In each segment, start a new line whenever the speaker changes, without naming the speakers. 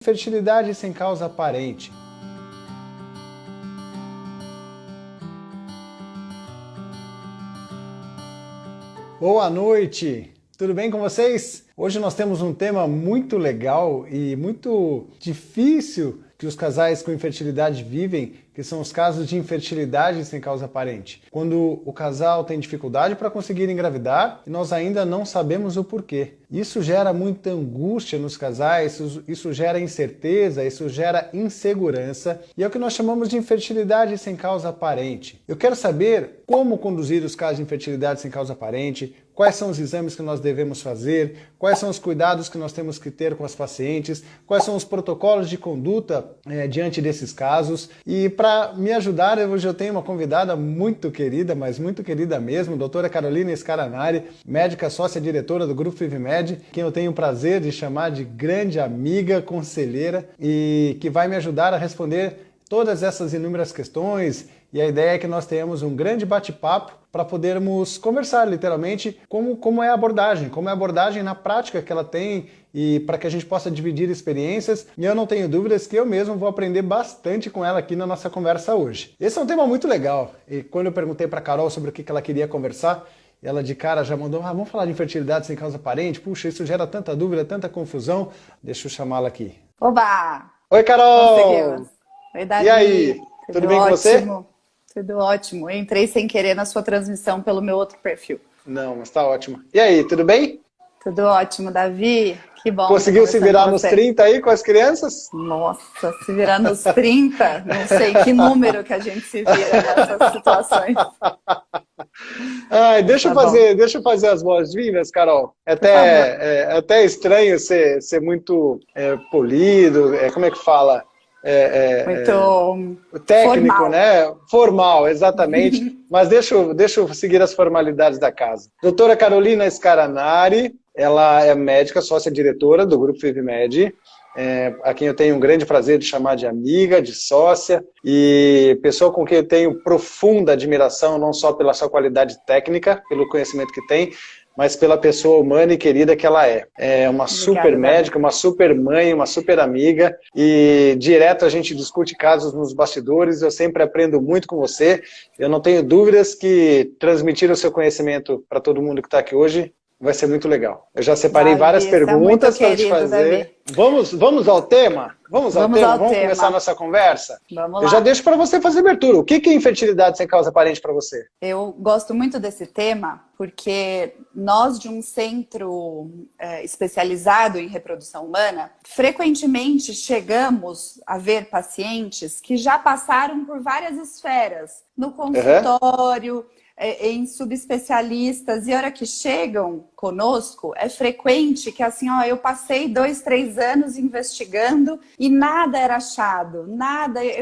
Infertilidade sem causa aparente. Boa noite! Tudo bem com vocês? Hoje nós temos um tema muito legal e muito difícil que os casais com infertilidade vivem, que são os casos de infertilidade sem causa aparente. Quando o casal tem dificuldade para conseguir engravidar e nós ainda não sabemos o porquê. Isso gera muita angústia nos casais, isso gera incerteza, isso gera insegurança e é o que nós chamamos de infertilidade sem causa aparente. Eu quero saber como conduzir os casos de infertilidade sem causa aparente, quais são os exames que nós devemos fazer, quais são os cuidados que nós temos que ter com as pacientes, quais são os protocolos de conduta diante desses casos. E para me ajudar, hoje eu tenho uma convidada muito querida, mas muito querida mesmo, doutora Carolina Scaranari, médica sócia-diretora do Grupo FIVMED, quem eu tenho o prazer de chamar de grande amiga, conselheira, e que vai me ajudar a responder todas essas inúmeras questões. E a ideia é que nós tenhamos um grande bate-papo para podermos conversar literalmente como é a abordagem na prática que ela tem e para que a gente possa dividir experiências. E eu não tenho dúvidas que eu mesmo vou aprender bastante com ela aqui na nossa conversa hoje. Esse é um tema muito legal e quando eu perguntei para a Carol sobre o que ela queria conversar, ela de cara já mandou, vamos falar de infertilidade sem causa aparente? Puxa, isso gera tanta dúvida, tanta confusão. Deixa eu chamá-la aqui.
Oba!
Oi, Carol!
Conseguimos. Oi, Davi.
E aí? Tudo bem com você?
Tudo ótimo. Eu entrei sem querer na sua transmissão pelo meu outro perfil.
Não, mas tá ótimo. E aí, tudo bem?
Tudo ótimo, Davi. Que bom.
Conseguiu se virar nos 30 aí com as crianças?
Nossa, se virar nos 30? Não sei que número que a gente se vira nessas situações.
Ai, deixa eu fazer as boas-vindas, Carol. É até estranho ser muito polido, como é que fala?
Muito
técnico,
formal.
né? Formal, exatamente. Mas deixa eu seguir as formalidades da casa. Doutora Carolina Scaranari, ela é médica, sócia-diretora do Grupo FIVMED, a quem eu tenho um grande prazer de chamar de amiga, de sócia, e pessoa com quem eu tenho profunda admiração, não só pela sua qualidade técnica, pelo conhecimento que tem, mas pela pessoa humana e querida que ela é. É uma super médica, uma super mãe, uma super amiga, e direto a gente discute casos nos bastidores, eu sempre aprendo muito com você, eu não tenho dúvidas que transmitir o seu conhecimento para todo mundo que está aqui hoje vai ser muito legal. Eu já separei várias perguntas para te fazer. Vamos ao tema? Vamos começar a nossa conversa?
Vamos lá.
Eu já deixo para você fazer abertura. O que é infertilidade sem causa aparente para você?
Eu gosto muito desse tema porque nós, de um centro especializado em reprodução humana, frequentemente chegamos a ver pacientes que já passaram por várias esferas, no consultório, em subespecialistas, e a hora que chegam conosco, é frequente que assim, eu passei 2, 3 anos investigando e nada era achado,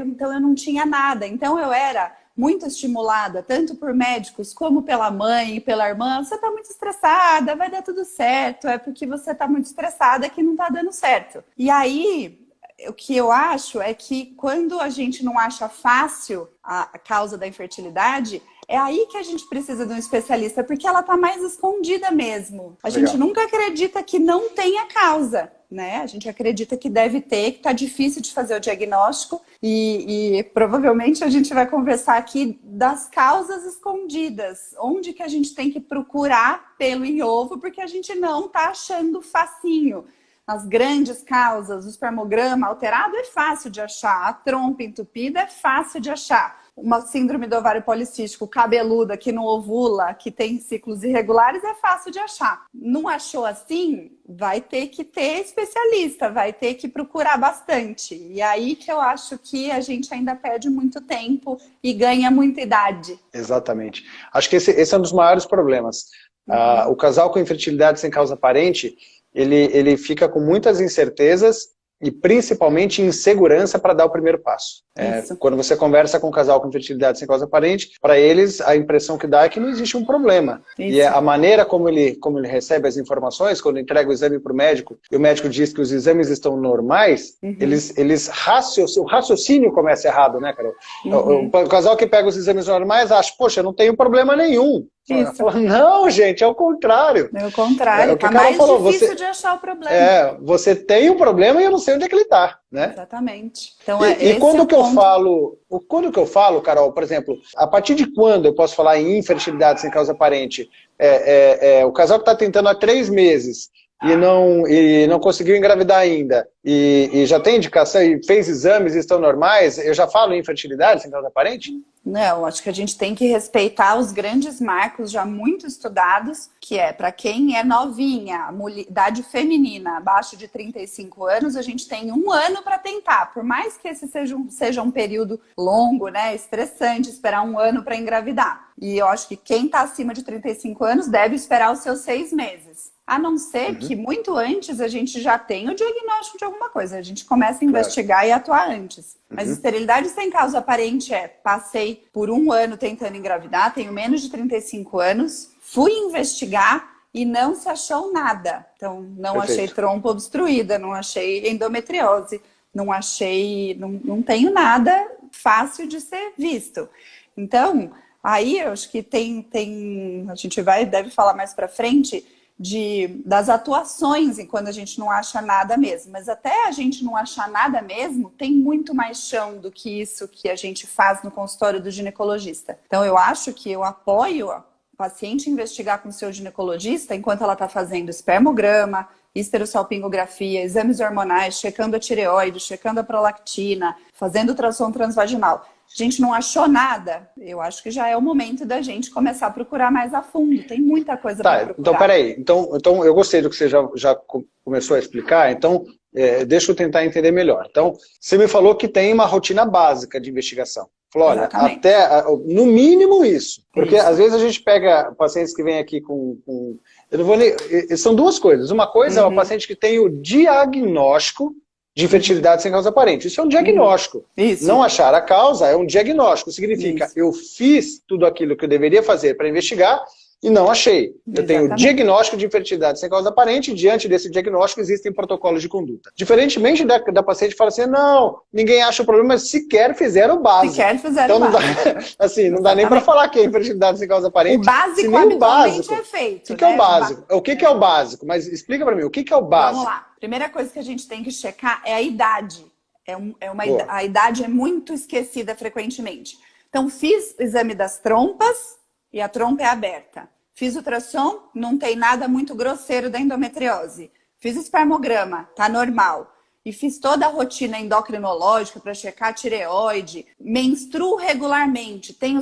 então eu não tinha nada, então eu era muito estimulada, tanto por médicos como pela mãe e pela irmã, você está muito estressada, vai dar tudo certo, é porque você está muito estressada que não está dando certo. E aí, o que eu acho é que quando a gente não acha fácil a causa da infertilidade, é aí que a gente precisa de um especialista, porque ela está mais escondida mesmo. A gente nunca acredita que não tem a causa, né? A gente acredita que deve ter, que está difícil de fazer o diagnóstico e provavelmente a gente vai conversar aqui das causas escondidas. Onde que a gente tem que procurar pelo em ovo, porque a gente não está achando facinho. As grandes causas, o espermograma alterado é fácil de achar, a trompa entupida é fácil de achar. Uma síndrome do ovário policístico cabeluda que não ovula, que tem ciclos irregulares, é fácil de achar. Não achou assim? Vai ter que ter especialista, vai ter que procurar bastante. E aí que eu acho que a gente ainda perde muito tempo e ganha muita idade.
Exatamente. Acho que esse é um dos maiores problemas. O casal com infertilidade sem causa aparente, ele fica com muitas incertezas e principalmente insegurança para dar o primeiro passo.
Isso.
Quando você conversa com um casal com infertilidade sem causa aparente, para eles a impressão que dá é que não existe um problema.
Isso.
E a maneira como ele recebe as informações, quando entrega o exame para o médico, e o médico diz que os exames estão normais, o raciocínio começa errado, né, Carol? O casal que pega os exames normais acha, poxa, não tenho problema nenhum. Fala, não, gente, é o contrário.
É o contrário, tá mais difícil de achar o problema.
Você tem um problema e eu não sei onde é que ele tá, né?
Exatamente. Então,
quando que eu falo, Carol, por exemplo, a partir de quando eu posso falar em infertilidade sem causa aparente? O casal que está tentando há 3 meses e não conseguiu engravidar ainda, e já tem indicação e fez exames e estão normais, eu já falo em infertilidade sem causa aparente?
Não, acho que a gente tem que respeitar os grandes marcos já muito estudados, que é para quem é novinha, idade feminina, abaixo de 35 anos, a gente tem 1 ano para tentar. Por mais que esse seja um período longo, né, estressante, esperar 1 ano para engravidar. E eu acho que quem está acima de 35 anos deve esperar os seus 6 meses. A não ser que muito antes a gente já tenha o diagnóstico de alguma coisa. A gente começa a investigar e atuar antes. Mas esterilidade sem causa aparente passei por 1 ano tentando engravidar, tenho menos de 35 anos, fui investigar e não se achou nada. Então, não achei trompa obstruída, não achei endometriose, não tenho nada fácil de ser visto. Então, aí eu acho que a gente deve falar mais pra frente, das atuações quando a gente não acha nada mesmo. Mas até a gente não achar nada mesmo, tem muito mais chão do que isso que a gente faz no consultório do ginecologista. Então eu acho que eu apoio a paciente investigar com o seu ginecologista enquanto ela está fazendo espermograma, esterossalpingografia, exames hormonais, checando a tireoide, checando a prolactina, fazendo ultrassom transvaginal. A gente não achou nada, eu acho que já é o momento da gente começar a procurar mais a fundo. Tem muita coisa para procurar.
Então, peraí. Então, eu gostei do que você já começou a explicar. Então, deixa eu tentar entender melhor. Então, você me falou que tem uma rotina básica de investigação. Falou, olha, no mínimo isso. Porque às vezes a gente pega pacientes que vêm aqui com eu não vou nem, são 2 coisas. Uma coisa é uma paciente que tem o diagnóstico de infertilidade sem causa aparente. Isso é um diagnóstico. Não achar a causa é um diagnóstico. Significa, eu fiz tudo aquilo que eu deveria fazer para investigar e não achei. Eu tenho diagnóstico de infertilidade sem causa aparente e diante desse diagnóstico existem protocolos de conduta. Diferentemente da paciente que fala assim, não, ninguém acha o problema, mas sequer fizeram o básico. Então, não dá nem para falar que é infertilidade sem causa aparente.
O básico habitualmente é feito.
O que é o básico? O que é o básico? Mas explica para mim, o que é o básico?
Vamos lá. Primeira coisa que a gente tem que checar é a idade. A idade é muito esquecida frequentemente. Então, fiz o exame das trompas e a trompa é aberta. Fiz ultrassom, não tem nada muito grosseiro da endometriose. Fiz espermograma, tá normal. E fiz toda a rotina endocrinológica para checar a tireoide. Menstruo regularmente, tenho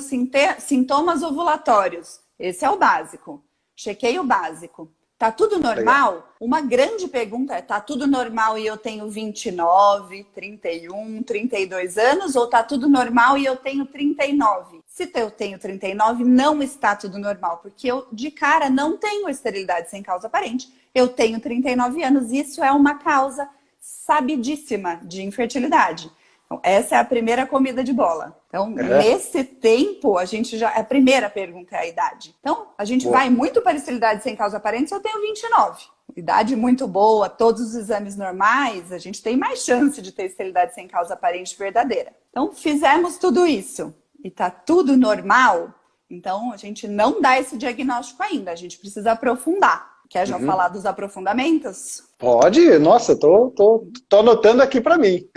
sintomas ovulatórios. Esse é o básico. Chequei o básico. Tá tudo normal? Legal. Uma grande pergunta é, tá tudo normal e eu tenho 29, 31, 32 anos? Ou tá tudo normal e eu tenho 39? Se eu tenho 39, não está tudo normal, porque eu, de cara, não tenho esterilidade sem causa aparente. Eu tenho 39 anos e isso é uma causa sabidíssima de infertilidade. Então, essa é a primeira comida de bola. Então, nesse tempo, a primeira pergunta é a idade. Então, a gente vai muito para a esterilidade sem causa aparente se eu tenho 29. Idade muito boa, todos os exames normais, a gente tem mais chance de ter esterilidade sem causa aparente verdadeira. Então, fizemos tudo isso e tá tudo normal, então a gente não dá esse diagnóstico ainda, a gente precisa aprofundar. Quer já falar dos aprofundamentos?
Pode, nossa, tô anotando aqui para mim.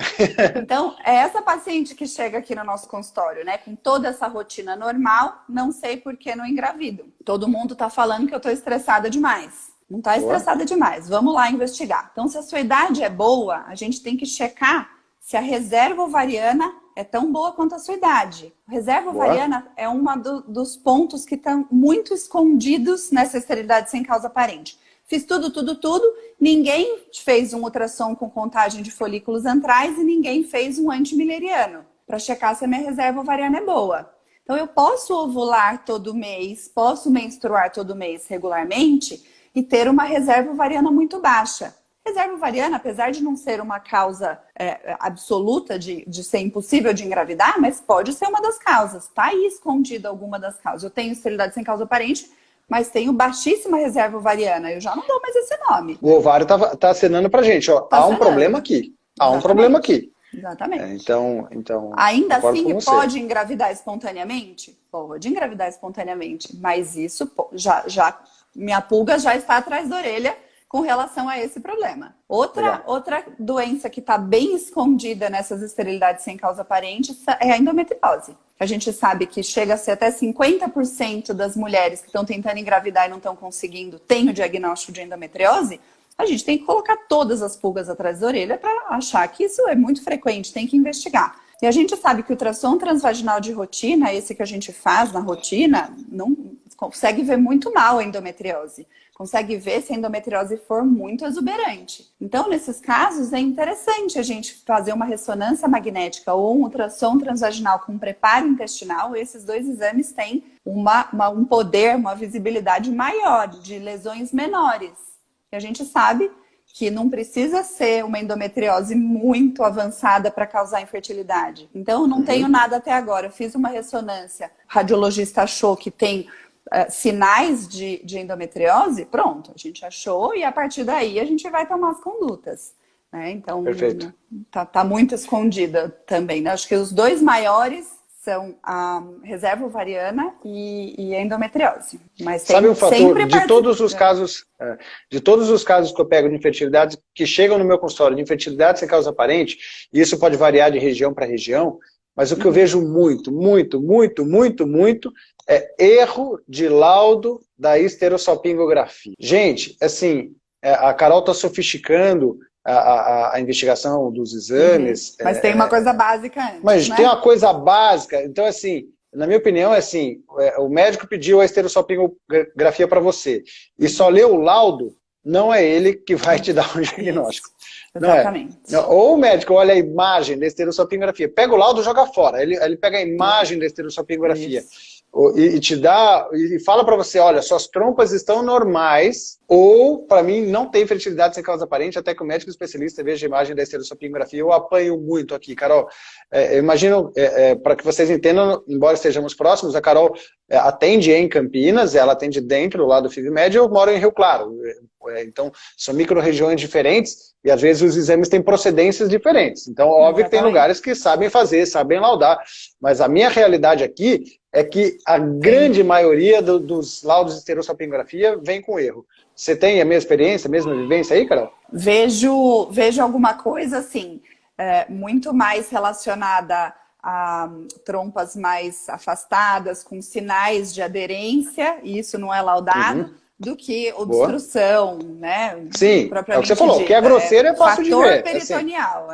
Então, é essa paciente que chega aqui no nosso consultório, né? Com toda essa rotina normal, não sei por que não engravido. Todo mundo tá falando que eu tô estressada demais. Não tá estressada demais, vamos lá investigar. Então, se a sua idade é boa, a gente tem que checar se a reserva ovariana é tão boa quanto a sua idade. A reserva ovariana é um dos pontos que estão muito escondidos nessa esterilidade sem causa aparente. Fiz tudo. Ninguém fez um ultrassom com contagem de folículos antrais e ninguém fez um antimileriano para checar se a minha reserva ovariana é boa. Então, eu posso ovular todo mês, posso menstruar todo mês regularmente e ter uma reserva ovariana muito baixa. Reserva ovariana, apesar de não ser uma causa absoluta de ser impossível de engravidar, mas pode ser uma das causas. Está aí escondida alguma das causas. Eu tenho esterilidade sem causa aparente, mas tenho baixíssima reserva ovariana. Eu já não dou mais esse nome.
O ovário tá acenando pra gente, ó. Há um problema aqui. Há um problema aqui.
Exatamente.
Então
ainda assim, pode engravidar espontaneamente? Pode engravidar espontaneamente, mas isso minha pulga já está atrás da orelha com relação a esse problema. Outra doença que está bem escondida nessas esterilidades sem causa aparente é a endometriose. A gente sabe que chega a ser até 50% das mulheres que estão tentando engravidar e não estão conseguindo, tem o diagnóstico de endometriose. A gente tem que colocar todas as pulgas atrás da orelha para achar que isso é muito frequente, tem que investigar. E a gente sabe que o ultrassom transvaginal de rotina, esse que a gente faz na rotina, não consegue ver muito mal a endometriose. Consegue ver se a endometriose for muito exuberante. Então, nesses casos, é interessante a gente fazer uma ressonância magnética ou um ultrassom transvaginal com preparo intestinal. Esses dois exames têm um poder, uma visibilidade maior de lesões menores. E a gente sabe que não precisa ser uma endometriose muito avançada para causar infertilidade. Então, eu não tenho nada até agora. Eu fiz uma ressonância, o radiologista achou que tem sinais de endometriose, pronto, a gente achou e a partir daí a gente vai tomar as condutas. Né? Então,
perfeito.
Tá muito escondida também. Né? Acho que os dois maiores são a reserva ovariana e a endometriose. Mas
sabe um fator de todos os casos, que eu pego de infertilidade que chegam no meu consultório de infertilidade sem causa aparente, e isso pode variar de região para região, mas o que eu vejo muito é erro de laudo da esterossalpingografia. Gente, assim, a Carol está sofisticando a investigação dos exames.
Mas tem uma coisa básica antes,
mas
né?
tem uma coisa básica. Então, assim, na minha opinião, é assim, o médico pediu a esterossalpingografia para você e só leu o laudo, não é ele que vai te dar um diagnóstico.
Exatamente.
Não é. Ou o médico olha a imagem da esterossalpingografia, pega o laudo e joga fora. Ele pega a imagem da esterossalpingografia e te dá, e fala para você, olha, suas trompas estão normais, ou, para mim, não tem fertilidade sem causa aparente, até que o médico especialista veja a imagem da esterossalpingografia. Eu apanho muito aqui, Carol. Eu imagino, para que vocês entendam, embora estejamos próximos, a Carol atende em Campinas, ela atende dentro lá do FIVMed, eu moro em Rio Claro. Então, são micro-regiões diferentes e, às vezes, os exames têm procedências diferentes. Então, óbvio que tem lugares que sabem fazer, sabem laudar, mas a minha realidade aqui é que a grande maioria dos laudos de esterossalpingografia vem com erro. Você tem a mesma experiência, a mesma vivência aí, Carol?
Vejo alguma coisa, assim, muito mais relacionada a trompas mais afastadas, com sinais de aderência, e isso não é laudado, do que obstrução, né?
Sim, é o que você falou, que é grosseiro é fácil de ver.
Fator peritoneal,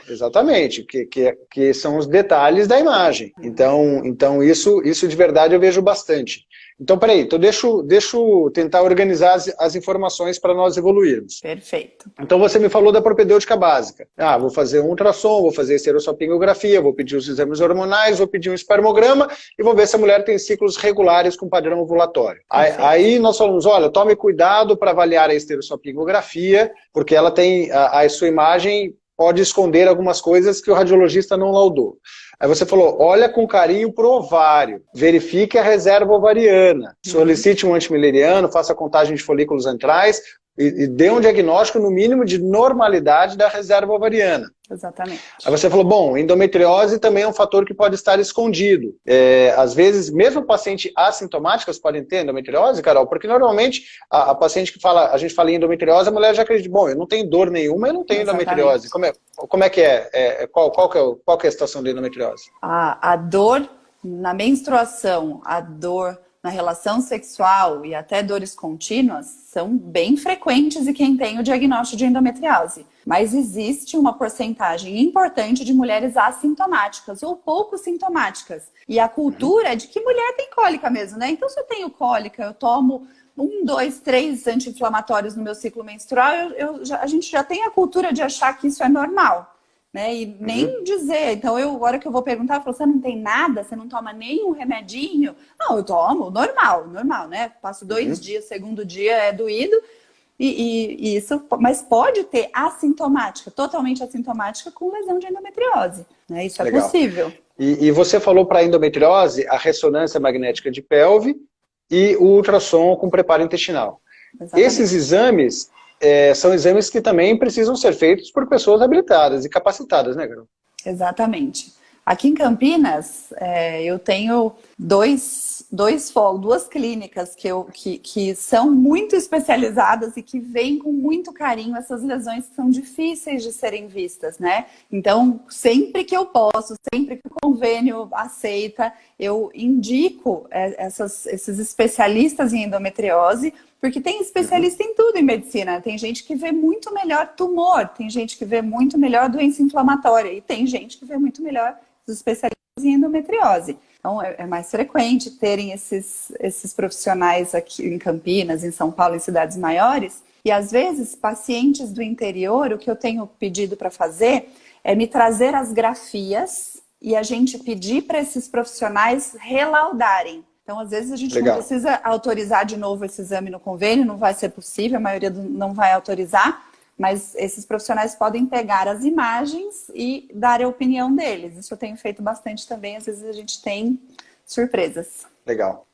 Exatamente, que são os detalhes da imagem. Então isso de verdade eu vejo bastante. Então, peraí, então deixa eu tentar organizar as informações para nós evoluirmos.
Perfeito.
Então você me falou da propedêutica básica. Vou fazer um ultrassom, vou fazer esterossalpingografia, vou pedir os exames hormonais, vou pedir um espermograma e vou ver se a mulher tem ciclos regulares com padrão ovulatório. Aí nós falamos, olha, tome cuidado para avaliar a esterossalpingografia, porque ela tem, a sua imagem pode esconder algumas coisas que o radiologista não laudou. Aí você falou, olha com carinho pro ovário, verifique a reserva ovariana, solicite um antimileriano, faça a contagem de folículos antrais e dê um diagnóstico, no mínimo, de normalidade da reserva ovariana.
Exatamente.
Aí você falou, bom, endometriose também é um fator que pode estar escondido. Às vezes, mesmo pacientes assintomáticas podem ter endometriose, Carol, porque normalmente a paciente que fala, a gente fala em endometriose, a mulher já acredita, bom, eu não tenho dor nenhuma, eu não tenho endometriose. Como é que é? Qual que é a situação da endometriose?
A dor na menstruação, a dor na relação sexual e até dores contínuas são bem frequentes em quem tem o diagnóstico de endometriose. Mas existe uma porcentagem importante de mulheres assintomáticas ou pouco sintomáticas. E a cultura é de que mulher tem cólica mesmo, né? Então, se eu tenho cólica, eu tomo 1, 2, 3 anti-inflamatórios no meu ciclo menstrual, a gente já tem a cultura de achar que isso é normal. Né? E nem dizer. Então, a hora que eu vou perguntar, eu falo, você não tem nada? Você não toma nenhum remedinho? Não, eu tomo, normal, né? Passo 2 dias, segundo dia é doído. e isso, mas pode ter assintomática, totalmente assintomática com lesão de endometriose, né? Isso é possível.
E você falou para a endometriose a ressonância magnética de pelve e o ultrassom com preparo intestinal. Exatamente. Esses exames são exames que também precisam ser feitos por pessoas habilitadas e capacitadas, né, Carol?
Exatamente. Aqui em Campinas, eu tenho duas clínicas que são muito especializadas e que veem com muito carinho essas lesões que são difíceis de serem vistas, né? Então, sempre que eu posso, sempre que o convênio aceita, eu indico esses especialistas em endometriose, porque tem especialista em tudo em medicina. Tem gente que vê muito melhor tumor, tem gente que vê muito melhor doença inflamatória e tem gente que vê muito melhor os especialistas em endometriose. Então, é mais frequente terem esses profissionais aqui em Campinas, em São Paulo, em cidades maiores. E, às vezes, pacientes do interior, o que eu tenho pedido para fazer é me trazer as grafias e a gente pedir para esses profissionais relaudarem. Então, às vezes, a gente não precisa autorizar de novo esse exame no convênio, não vai ser possível, a maioria não vai autorizar. Mas esses profissionais podem pegar as imagens e dar a opinião deles. Isso eu tenho feito bastante também. Às vezes a gente tem surpresas. Legal.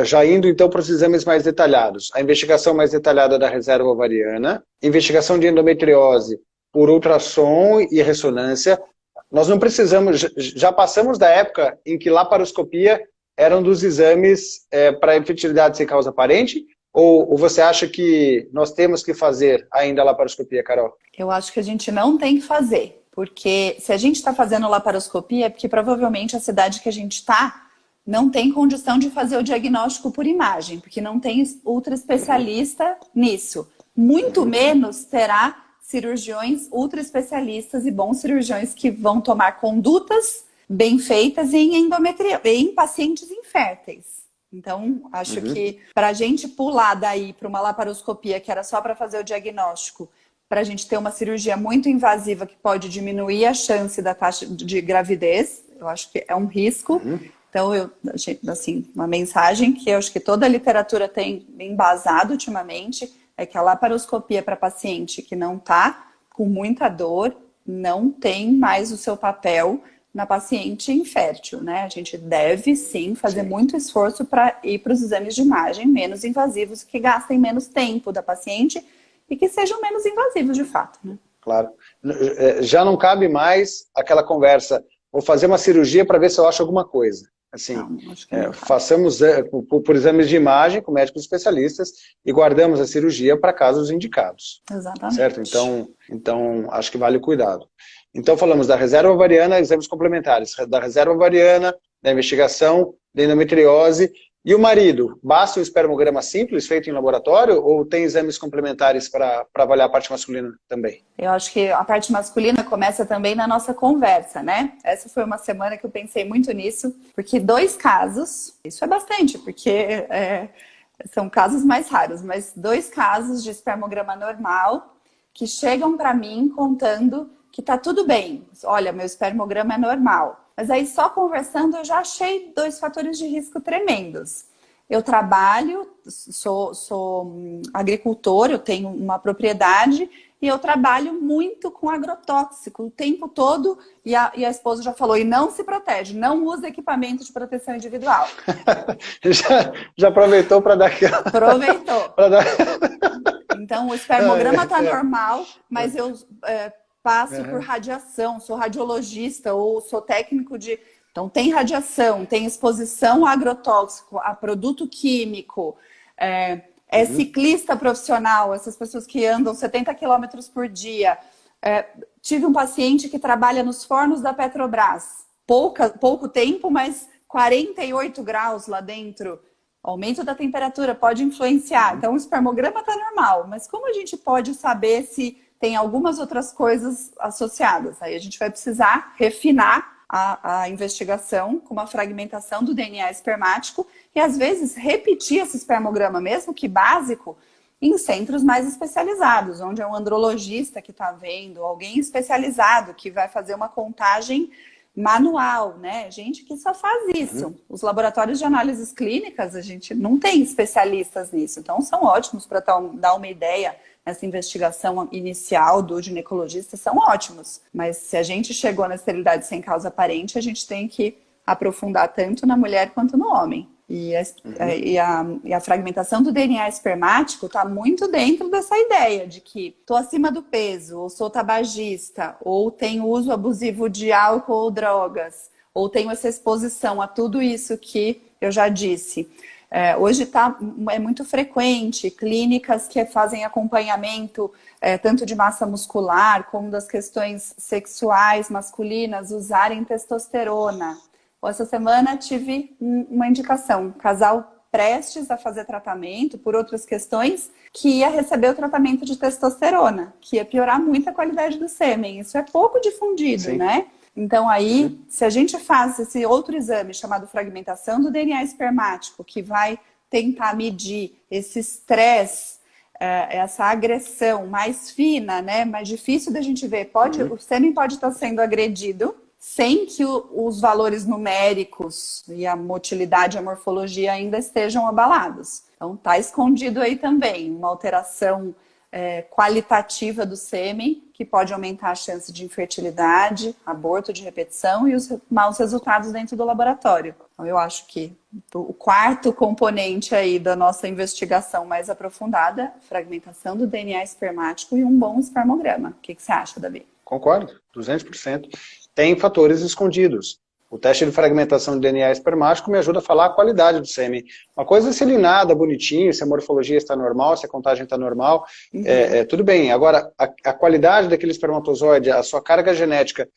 Já indo então para os exames mais detalhados. A investigação mais detalhada da reserva ovariana, investigação de endometriose por ultrassom e ressonância. Nós não precisamos, já passamos da época em que laparoscopia era um dos exames para infertilidade sem causa aparente. Ou você acha que nós temos que fazer ainda a laparoscopia, Carol?
Eu acho que a gente não tem que fazer, porque se a gente está fazendo laparoscopia é porque provavelmente a cidade que a gente está não tem condição de fazer o diagnóstico por imagem, porque não tem ultra especialista nisso. Muito menos terá cirurgiões ultra especialistas e bons cirurgiões que vão tomar condutas bem feitas em pacientes inférteis. Então, acho que para a gente pular daí para uma laparoscopia que era só para fazer o diagnóstico, para a gente ter uma cirurgia muito invasiva que pode diminuir a chance da taxa de gravidez, eu acho que é um risco. Então, assim, uma mensagem que eu acho que toda a literatura tem embasado ultimamente é que a laparoscopia para paciente que não está com muita dor não tem mais o seu papel na paciente infértil, né? A gente deve, sim, fazer muito esforço para ir para os exames de imagem menos invasivos, que gastem menos tempo da paciente e que sejam menos invasivos, de fato, né?
Claro. Já não cabe mais aquela conversa, vou fazer uma cirurgia para ver se eu acho alguma coisa. Assim, façamos por exames de imagem com médicos especialistas e guardamos a cirurgia para casos indicados.
Exatamente.
Certo? Então, acho que vale o cuidado. Então, falamos da reserva ovariana, exames complementares, da reserva ovariana, da investigação, da endometriose. E o marido, basta o espermograma simples feito em laboratório ou tem exames complementares para avaliar a parte masculina também?
Eu acho que a parte masculina começa também na nossa conversa, né? Essa foi uma semana que eu pensei muito nisso, porque 2 casos, isso é bastante, porque são casos mais raros, mas 2 casos de espermograma normal que chegam para mim contando que tá tudo bem. Olha, meu espermograma é normal. Mas aí só conversando eu já achei 2 fatores de risco tremendos. Eu trabalho, sou agricultor, eu tenho uma propriedade e eu trabalho muito com agrotóxico o tempo todo e a esposa já falou, e não se protege, não usa equipamento de proteção individual.
já aproveitou para dar aquela...
Aproveitou. Então o espermograma tá normal, mas eu... passo por radiação, sou radiologista ou sou técnico de... Então, tem radiação, tem exposição a agrotóxico, a produto químico, ciclista profissional, essas pessoas que andam 70 quilômetros por dia. Tive um paciente que trabalha nos fornos da Petrobras. Pouco tempo, mas 48 graus lá dentro. Aumento da temperatura pode influenciar. Então, o espermograma está normal. Mas como a gente pode saber se... tem algumas outras coisas associadas. Aí a gente vai precisar refinar a investigação com uma fragmentação do DNA espermático e, às vezes, repetir esse espermograma, mesmo que básico, em centros mais especializados, onde é um andrologista que está vendo, alguém especializado que vai fazer uma contagem manual, né? Gente que só faz isso. Os laboratórios de análises clínicas, a gente não tem especialistas nisso. Então, são ótimos para dar uma ideia nessa investigação inicial do ginecologista são ótimos. Mas se a gente chegou na esterilidade sem causa aparente, a gente tem que aprofundar tanto na mulher quanto no homem. E a fragmentação do DNA espermático está muito dentro dessa ideia de que estou acima do peso, ou sou tabagista, ou tenho uso abusivo de álcool ou drogas, ou tenho essa exposição a tudo isso que eu já disse. Hoje é muito frequente clínicas que fazem acompanhamento tanto de massa muscular como das questões sexuais masculinas usarem testosterona. Essa semana tive uma indicação, um casal prestes a fazer tratamento por outras questões que ia receber o tratamento de testosterona, que ia piorar muito a qualidade do sêmen. Isso é pouco difundido, sim, né? Então aí, se a gente faz esse outro exame chamado fragmentação do DNA espermático, que vai tentar medir esse estresse, essa agressão mais fina, né, mais difícil da gente ver, o sêmen pode estar sendo agredido, sem que os valores numéricos e a motilidade e a morfologia ainda estejam abalados. Então, está escondido aí também uma alteração qualitativa do sêmen, que pode aumentar a chance de infertilidade, aborto de repetição e os maus resultados dentro do laboratório. Então, eu acho que o quarto componente aí da nossa investigação mais aprofundada, fragmentação do DNA espermático e um bom espermograma. O que você acha, Davi?
Concordo, 200%. Tem fatores escondidos. O teste de fragmentação de DNA espermático me ajuda a falar a qualidade do sêmen. Uma coisa é se ele nada bonitinho, se a morfologia está normal, se a contagem está normal, tudo bem. Agora, a qualidade daquele espermatozoide, a sua carga genética,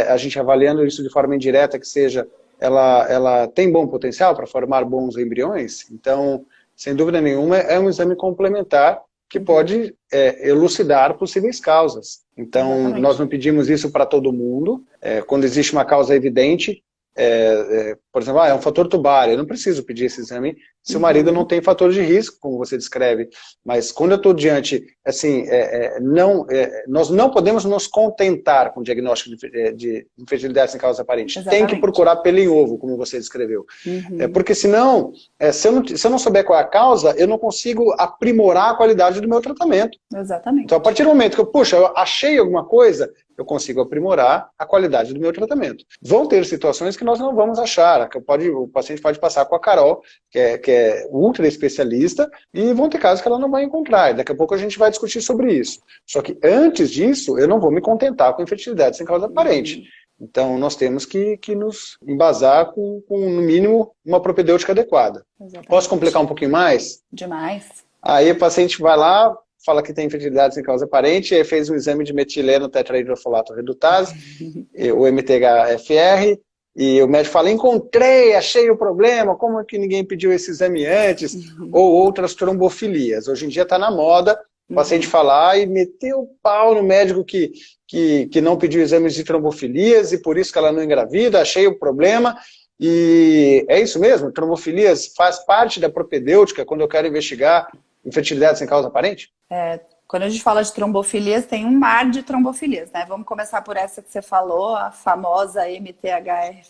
a gente avaliando isso de forma indireta, que seja, ela tem bom potencial para formar bons embriões? Então, sem dúvida nenhuma, é um exame complementar que pode elucidar possíveis causas. Então, exatamente, nós não pedimos isso para todo mundo. Quando existe uma causa evidente, por exemplo, é um fator tubário, eu não preciso pedir esse exame se o marido não tem fator de risco, como você descreve. Mas quando eu estou diante, assim, nós não podemos nos contentar com o diagnóstico de infertilidade sem causa aparente. Exatamente. Tem que procurar pelo em ovo, como você descreveu. Porque senão, se eu não souber qual é a causa, eu não consigo aprimorar a qualidade do meu tratamento.
Exatamente.
Então, a partir do momento que eu achei alguma coisa, eu consigo aprimorar a qualidade do meu tratamento. Vão ter situações que nós não vamos achar. O paciente pode passar com a Carol, que é ultra especialista, e vão ter casos que ela não vai encontrar. E daqui a pouco a gente vai discutir sobre isso. Só que antes disso, eu não vou me contentar com infertilidade sem causa aparente. Então, nós temos que nos embasar com, no mínimo, uma propedêutica adequada. Exatamente. Posso complicar um pouquinho mais?
Demais.
Aí o paciente vai lá, fala que tem infertilidade sem causa aparente, e aí fez um exame de metileno tetrahidrofolato redutase, o MTHFR, e o médico fala, encontrei, achei o problema, como é que ninguém pediu esse exame antes? Ou outras trombofilias. Hoje em dia está na moda o paciente falar e meter o pau no médico que não pediu exames de trombofilias e por isso que ela não engravida, achei o problema. E é isso mesmo? Trombofilias faz parte da propedêutica quando eu quero investigar infertilidade sem causa aparente?
Quando a gente fala de trombofilias, tem um mar de trombofilias, né? Vamos começar por essa que você falou, a famosa MTHFR,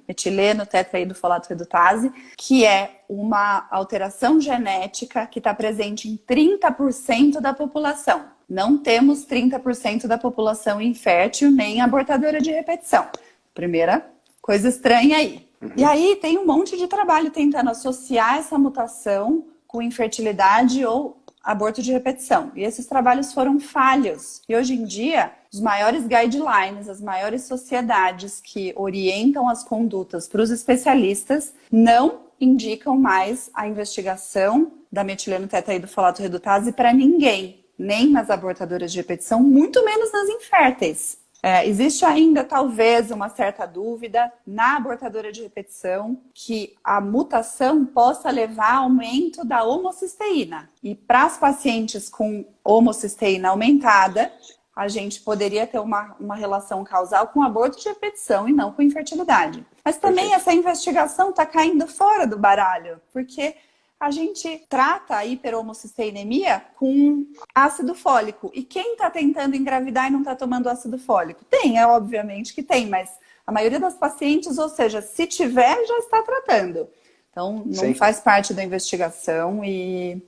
metileno tetraidrofolato redutase, que é uma alteração genética que está presente em 30% da população. Não temos 30% da população infértil nem abortadora de repetição. Primeira coisa estranha aí. E aí tem um monte de trabalho tentando associar essa mutação com infertilidade ou aborto de repetição. E esses trabalhos foram falhos. E hoje em dia, os maiores guidelines, as maiores sociedades que orientam as condutas para os especialistas não indicam mais a investigação da metileno tetraidrofolato redutase para ninguém, nem nas abortadoras de repetição, muito menos nas inférteis. Existe ainda, talvez, uma certa dúvida na abortadora de repetição que a mutação possa levar a aumento da homocisteína. E para as pacientes com homocisteína aumentada, a gente poderia ter uma relação causal com aborto de repetição e não com infertilidade. Mas também essa investigação está caindo fora do baralho, porque a gente trata a hiperhomocisteinemia com ácido fólico. E quem está tentando engravidar e não está tomando ácido fólico? Tem, obviamente que tem, mas a maioria das pacientes, ou seja, se tiver, já está tratando. Então, não
Sim.
faz parte da investigação e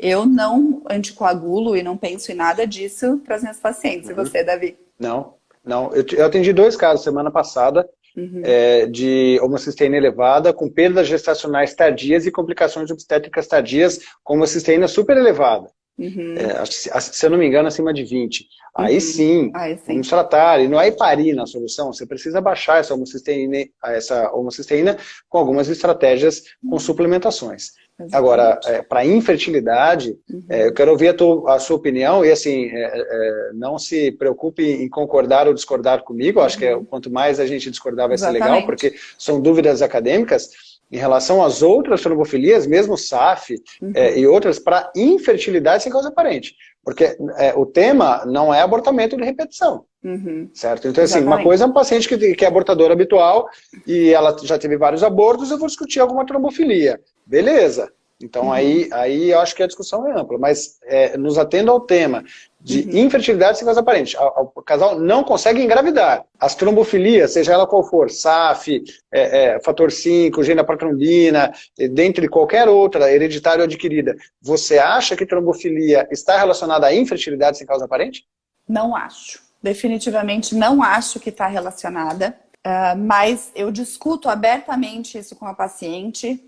eu não anticoagulo e não penso em nada disso para as minhas pacientes. E você, Davi?
Não, não. Eu atendi 2 casos semana passada de homocisteína elevada com perdas gestacionais tardias e complicações obstétricas tardias com homocisteína super elevada. Se eu não me engano, acima de 20. Aí sim,
Aí sim.
vamos tratar. E não é heparina a solução, você precisa baixar essa homocisteína com algumas estratégias com suplementações.
Exatamente.
Agora, para infertilidade, eu quero ouvir a sua opinião e assim, não se preocupe em concordar ou discordar comigo, acho que quanto mais a gente discordar vai ser legal, porque são dúvidas acadêmicas. Em relação às outras trombofilias, mesmo SAF e outras, para infertilidade sem causa aparente. Porque o tema não é abortamento de repetição. Certo? Então, assim, uma coisa é um paciente que é abortador habitual e ela já teve vários abortos, eu vou discutir alguma trombofilia. Beleza. Então, aí eu acho que a discussão é ampla. Mas nos atendo ao tema de infertilidade sem causa aparente. O casal não consegue engravidar. As trombofilias, seja ela qual for, SAF, fator 5, gene da protrombina, dentre qualquer outra, hereditária ou adquirida, você acha que trombofilia está relacionada à infertilidade sem causa aparente?
Não acho. Definitivamente não acho que está relacionada. Mas eu discuto abertamente isso com a paciente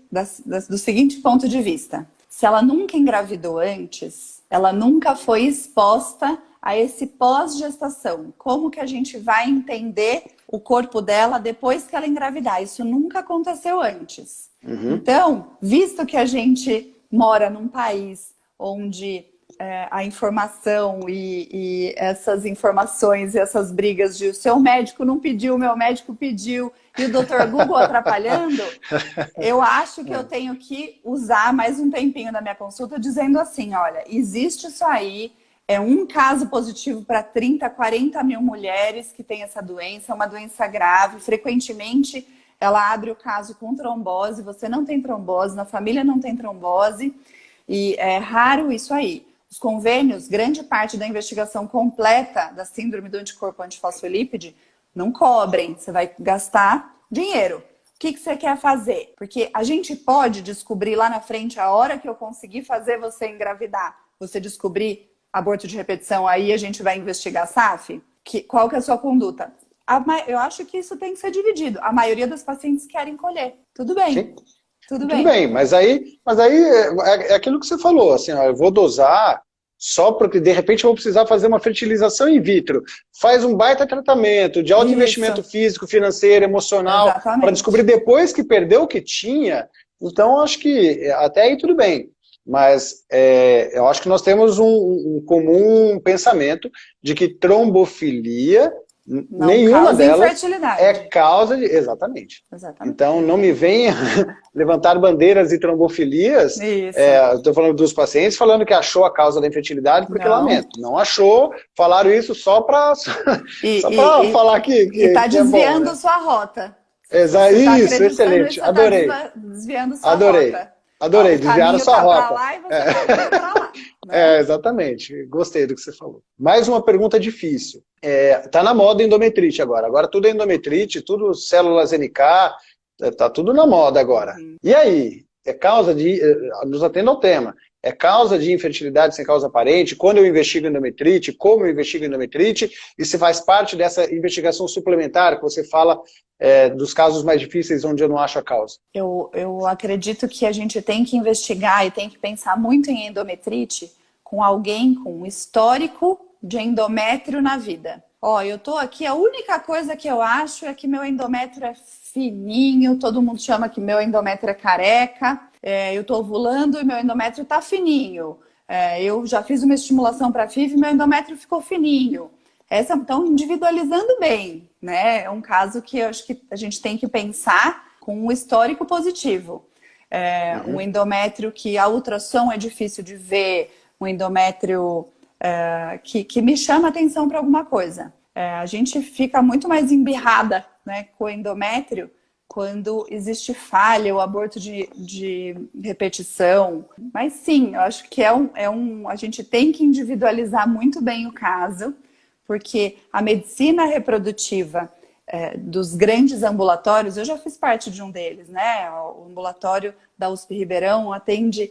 do seguinte ponto de vista. Se ela nunca engravidou antes, ela nunca foi exposta a esse pós-gestação. Como que a gente vai entender o corpo dela depois que ela engravidar? Isso nunca aconteceu antes. Então, visto que a gente mora num país onde a informação e essas informações e essas brigas de o seu médico não pediu, o meu médico pediu e o Dr. Google atrapalhando, eu acho que eu tenho que usar mais um tempinho da minha consulta dizendo assim, olha, existe isso aí, é um caso positivo para 30, 40 mil mulheres que têm essa doença, é uma doença grave, frequentemente ela abre o caso com trombose, você não tem trombose, na família não tem trombose e é raro isso aí. Os convênios, grande parte da investigação completa da síndrome do anticorpo antifosfolípide não cobrem. Você vai gastar dinheiro. O que você quer fazer? Porque a gente pode descobrir lá na frente, a hora que eu conseguir fazer você engravidar, você descobrir aborto de repetição, aí a gente vai investigar SAF? Qual que é a sua conduta? Eu acho que isso tem que ser dividido. A maioria dos pacientes querem colher. Tudo bem.
Sim.
Tudo
bem, mas aí é aquilo que você falou, assim, ó, eu vou dosar só porque de repente eu vou precisar fazer uma fertilização in vitro. Faz um baita tratamento de alto investimento físico, financeiro, emocional, para descobrir depois que perdeu o que tinha. Então, acho que até aí tudo bem. Mas eu acho que nós temos um comum pensamento de que trombofilia nenhuma delas é causa de... Exatamente. Então, não me venha levantar bandeiras de trombofilias. Estou falando dos pacientes, falando que achou a causa da infertilidade, porque lamento. Não achou, falaram isso só para falar que
está desviando
bom, né?
sua rota.
Isso, excelente. Adorei.
Desviando sua rota.
Adorei, desviar a sua rota.
Lá e você tá pra lá, né?
Exatamente. Gostei do que você falou. Mais uma pergunta difícil. Tá na moda endometrite agora. Agora tudo é endometrite, tudo células NK, tá tudo na moda agora. E aí? É causa de... Nos atenda ao tema. É causa de infertilidade sem causa aparente? Quando eu investigo endometrite? Como eu investigo endometrite? E se faz parte dessa investigação suplementar que você fala dos casos mais difíceis onde eu não acho a causa?
Eu acredito que a gente tem que investigar e tem que pensar muito em endometrite com alguém com um histórico de endométrio na vida. Ó, eu tô aqui, a única coisa que eu acho é que meu endométrio é fininho, todo mundo chama que meu endométrio é careca, eu tô ovulando e meu endométrio tá fininho. Eu já fiz uma estimulação para FIV e meu endométrio ficou fininho. Estão individualizando bem, né? É um caso que eu acho que a gente tem que pensar com um histórico positivo. Um endométrio que a ultrassom é difícil de ver, um endométrio que me chama atenção para alguma coisa. A gente fica muito mais embirrada, né, com o endométrio quando existe falha ou aborto de repetição. Mas sim, eu acho que a gente tem que individualizar muito bem o caso, porque a medicina reprodutiva, dos grandes ambulatórios, eu já fiz parte de um deles, né? O ambulatório da USP Ribeirão atende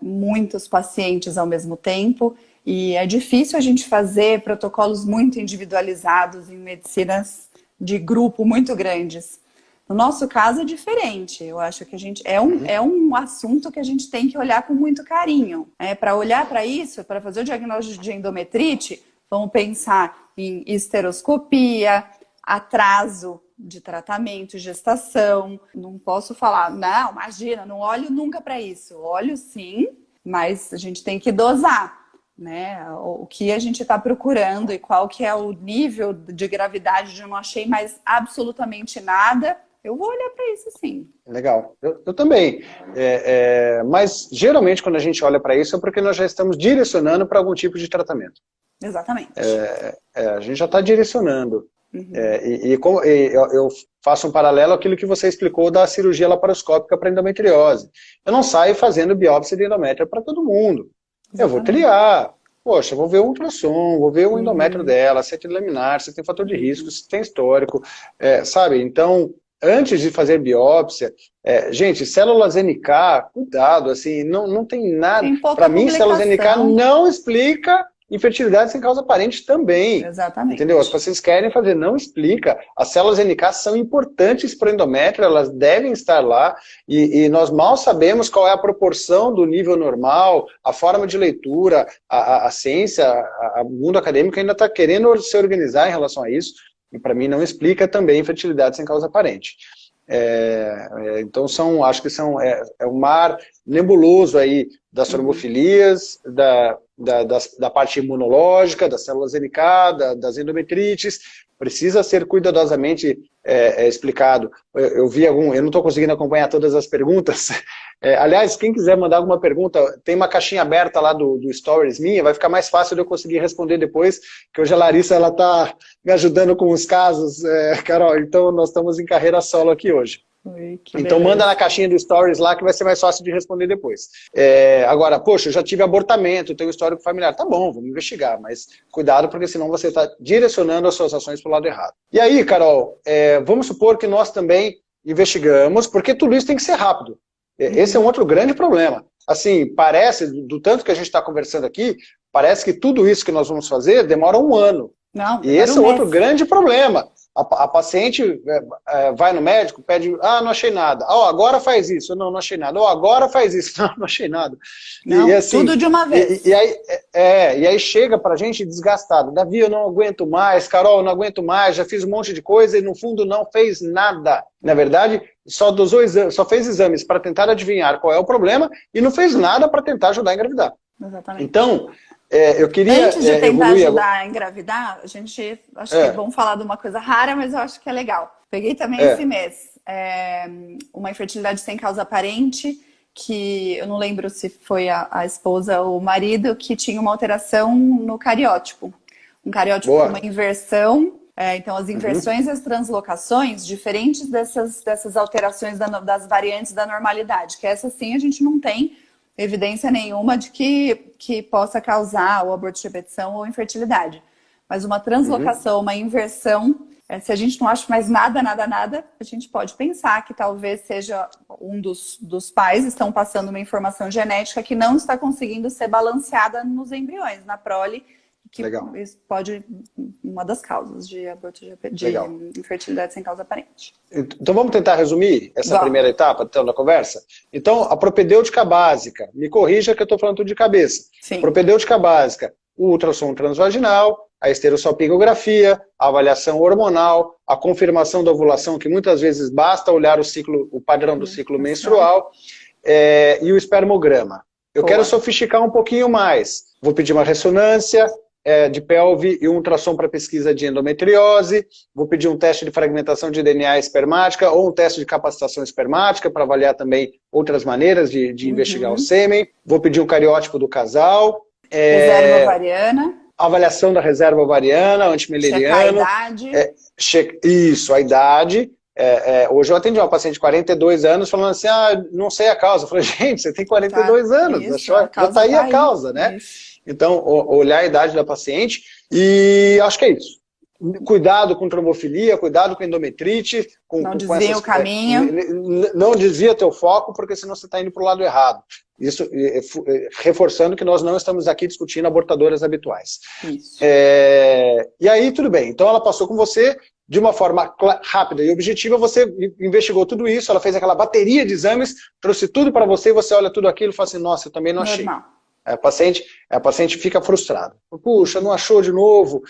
muitos pacientes ao mesmo tempo e é difícil a gente fazer protocolos muito individualizados em medicinas de grupo muito grandes. No nosso caso é diferente, eu acho que a gente é um assunto que a gente tem que olhar com muito carinho. Para olhar para isso, para fazer o diagnóstico de endometrite, vamos pensar em esteroscopia, atraso de tratamento, gestação. Não posso falar, não, imagina, não olho nunca para isso. Olho sim, mas a gente tem que dosar, né? O que a gente está procurando e qual que é o nível de gravidade de não achei mais absolutamente nada. Eu vou olhar para isso sim.
Legal. Eu também. Mas geralmente quando a gente olha para isso é porque nós já estamos direcionando para algum tipo de tratamento.
Exatamente.
A gente já está direcionando.
Uhum.
Eu faço um paralelo àquilo que você explicou da cirurgia laparoscópica para endometriose. Eu não saio fazendo biópsia de endométrio para todo mundo. Exatamente. Eu vou triar. Poxa, vou ver o ultrassom, vou ver o endométrio dela, se é laminar, se tem fator de risco, se tem histórico, sabe? Então, antes de fazer biópsia, gente, células NK, cuidado, assim, não tem nada. Para mim, células NK não explica infertilidade sem causa aparente também.
Exatamente.
Entendeu? As pacientes querem fazer, não explica. As células NK são importantes para o endométrio, elas devem estar lá, e nós mal sabemos qual é a proporção do nível normal, a forma de leitura, a ciência, o mundo acadêmico ainda está querendo se organizar em relação a isso, e para mim não explica também infertilidade sem causa aparente. Então acho que é um mar nebuloso aí das trombofilias, da parte imunológica, das células NK, das endometrites, precisa ser cuidadosamente explicado. Eu não estou conseguindo acompanhar todas as perguntas. Aliás, quem quiser mandar alguma pergunta, tem uma caixinha aberta lá do Stories minha, vai ficar mais fácil de eu conseguir responder depois, que hoje a Larissa está me ajudando com os casos, Carol, então nós estamos em carreira solo aqui hoje. Então manda na caixinha do Stories lá que vai ser mais fácil de responder depois. Agora, poxa, eu já tive abortamento, tenho histórico familiar. Tá bom, vamos investigar, mas cuidado porque senão você está direcionando as suas ações para o lado errado. E aí, Carol, vamos supor que nós também investigamos, porque tudo isso tem que ser rápido. Esse é um outro grande problema. Assim, parece, do tanto que a gente está conversando aqui, parece que tudo isso que nós vamos fazer demora um ano.
Não,
e esse é outro grande problema. A paciente vai no médico, pede, não achei nada. Agora faz isso. Não achei nada. Agora faz isso. Não achei nada.
Não, e assim, tudo de uma vez.
E aí chega pra gente desgastado. Davi, eu não aguento mais. Carol, eu não aguento mais. Já fiz um monte de coisa e no fundo não fez nada. Na verdade, só fez exames para tentar adivinhar qual é o problema e não fez nada para tentar ajudar a engravidar.
Exatamente.
Então, eu queria...
Antes de tentar ajudar a engravidar, a gente, acho que é bom falar de uma coisa rara, mas eu acho que é legal. Peguei também esse mês uma infertilidade sem causa aparente, que eu não lembro se foi a esposa ou o marido, que tinha uma alteração no cariótipo. Um cariótipo com uma inversão. Então, as inversões e as translocações, diferentes dessas alterações das variantes da normalidade, que essa sim a gente não tem evidência nenhuma de que possa causar o aborto de repetição ou infertilidade. Mas uma translocação, uma inversão, se a gente não acha mais nada, a gente pode pensar que talvez seja um dos pais estão passando uma informação genética que não está conseguindo ser balanceada nos embriões, na prole, que isso pode uma das causas de aborto de infertilidade sem causa aparente.
Então vamos tentar resumir essa primeira etapa da conversa? Então, a propedêutica básica, me corrija que eu estou falando tudo de cabeça.
Sim.
Propedêutica básica, o ultrassom transvaginal, a esterossalpingografia, a avaliação hormonal, a confirmação da ovulação, que muitas vezes basta olhar o padrão do ciclo menstrual, e o espermograma. Eu quero sofisticar um pouquinho mais. Vou pedir uma ressonância de pelve e um ultrassom para pesquisa de endometriose, vou pedir um teste de fragmentação de DNA espermática ou um teste de capacitação espermática para avaliar também outras maneiras de investigar o sêmen, vou pedir um cariótipo do casal.
Reserva ovariana.
Avaliação da reserva ovariana, antimeleriano.
Checar a idade.
Isso, a idade. Hoje eu atendi uma paciente de 42 anos falando assim, não sei a causa. Eu falei, gente, você tem 42 anos,
isso,
já está aí a causa, né?
Isso.
Então, olhar a idade da paciente e acho que é isso. cuidado com trombofilia, cuidado com endometrite,
não desvia o caminho.
Não desvia teu foco, porque senão você está indo para o lado errado. Isso reforçando que nós não estamos aqui discutindo abortadoras habituais.
Isso.
E aí, tudo bem. Então, ela passou com você de uma forma rápida e objetiva, você investigou tudo isso, ela fez aquela bateria de exames, trouxe tudo para você, e você olha tudo aquilo e fala assim, nossa, eu também não achei. A paciente fica frustrada. Puxa, não achou de novo.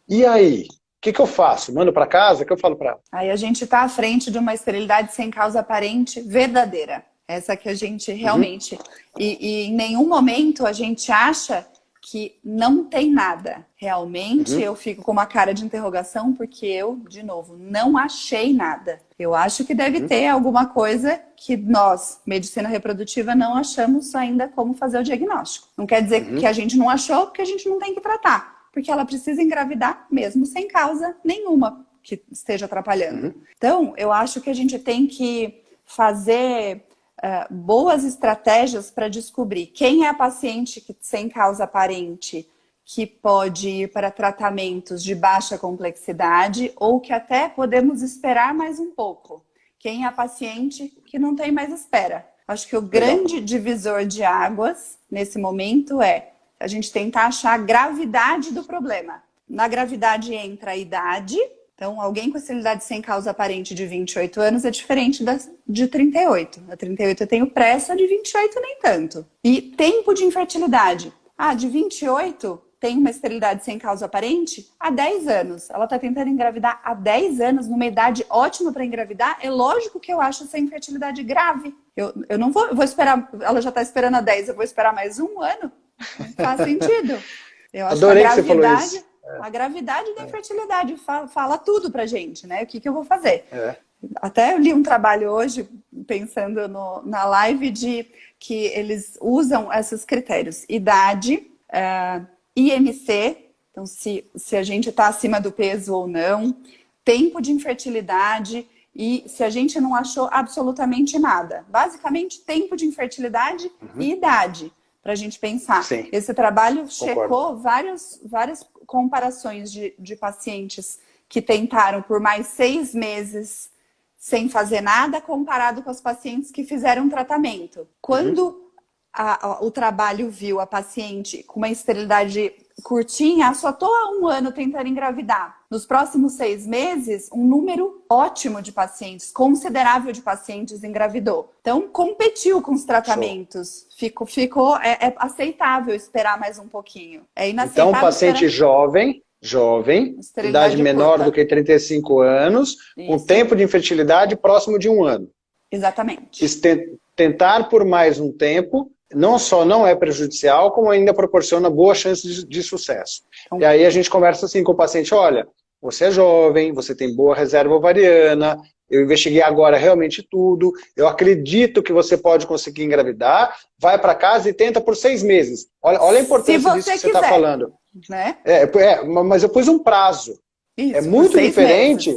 E aí? O que eu faço? Mando para casa? O que eu falo para ela?
Aí a gente está à frente de uma esterilidade sem causa aparente verdadeira. Essa que a gente realmente... E em nenhum momento a gente acha que não tem nada. Realmente eu fico com uma cara de interrogação porque eu, de novo, não achei nada. Eu acho que deve ter alguma coisa que nós, medicina reprodutiva, não achamos ainda como fazer o diagnóstico. Não quer dizer que a gente não achou, porque a gente não tem que tratar. Porque ela precisa engravidar mesmo sem causa nenhuma que esteja atrapalhando. Então, eu acho que a gente tem que fazer boas estratégias para descobrir quem é a paciente que, sem causa aparente que pode ir para tratamentos de baixa complexidade ou que até podemos esperar mais um pouco. Quem é a paciente que não tem mais espera. Acho que o grande divisor de águas nesse momento é a gente tentar achar a gravidade do problema. Na gravidade entra a idade. Então, alguém com esterilidade sem causa aparente de 28 anos é diferente de 38. A 38 eu tenho pressa, de 28 nem tanto. E tempo de infertilidade. De 28 tem uma esterilidade sem causa aparente há 10 anos. Ela está tentando engravidar há 10 anos, numa idade ótima para engravidar. É lógico que eu acho essa infertilidade grave. Eu não vou esperar, ela já está esperando há 10, eu vou esperar mais um ano? Não faz sentido. Eu acho
Adorei
que
que você falou isso.
A gravidade da infertilidade fala tudo pra gente, né? O que eu vou fazer? Até eu li um trabalho hoje, pensando na live, de que eles usam esses critérios. Idade, IMC, então se a gente está acima do peso ou não, tempo de infertilidade e se a gente não achou absolutamente nada. Basicamente, tempo de infertilidade e idade. Para a gente pensar.
Sim.
Esse trabalho checou várias comparações de pacientes que tentaram por mais 6 meses sem fazer nada, comparado com as pacientes que fizeram tratamento. Quando o trabalho viu a paciente com uma esterilidade curtinha, só estou há 1 ano tentando engravidar. Nos próximos 6 meses, um número ótimo de pacientes, considerável de pacientes engravidou. Então, competiu com os tratamentos. Ficou aceitável esperar mais um pouquinho. É inaceitável.
Então, paciente jovem, idade menor do que 35 anos, com tempo de infertilidade próximo de 1 ano.
Exatamente.
Tentar por mais um tempo, não só não é prejudicial, como ainda proporciona boa chance de sucesso. E aí a gente conversa assim com o paciente, olha, você é jovem, você tem boa reserva ovariana, eu investiguei agora realmente tudo, eu acredito que você pode conseguir engravidar, vai para casa e tenta por 6 meses. Olha a importância disso que você está falando.
Né?
Mas eu pus um prazo.
Isso,
é muito diferente.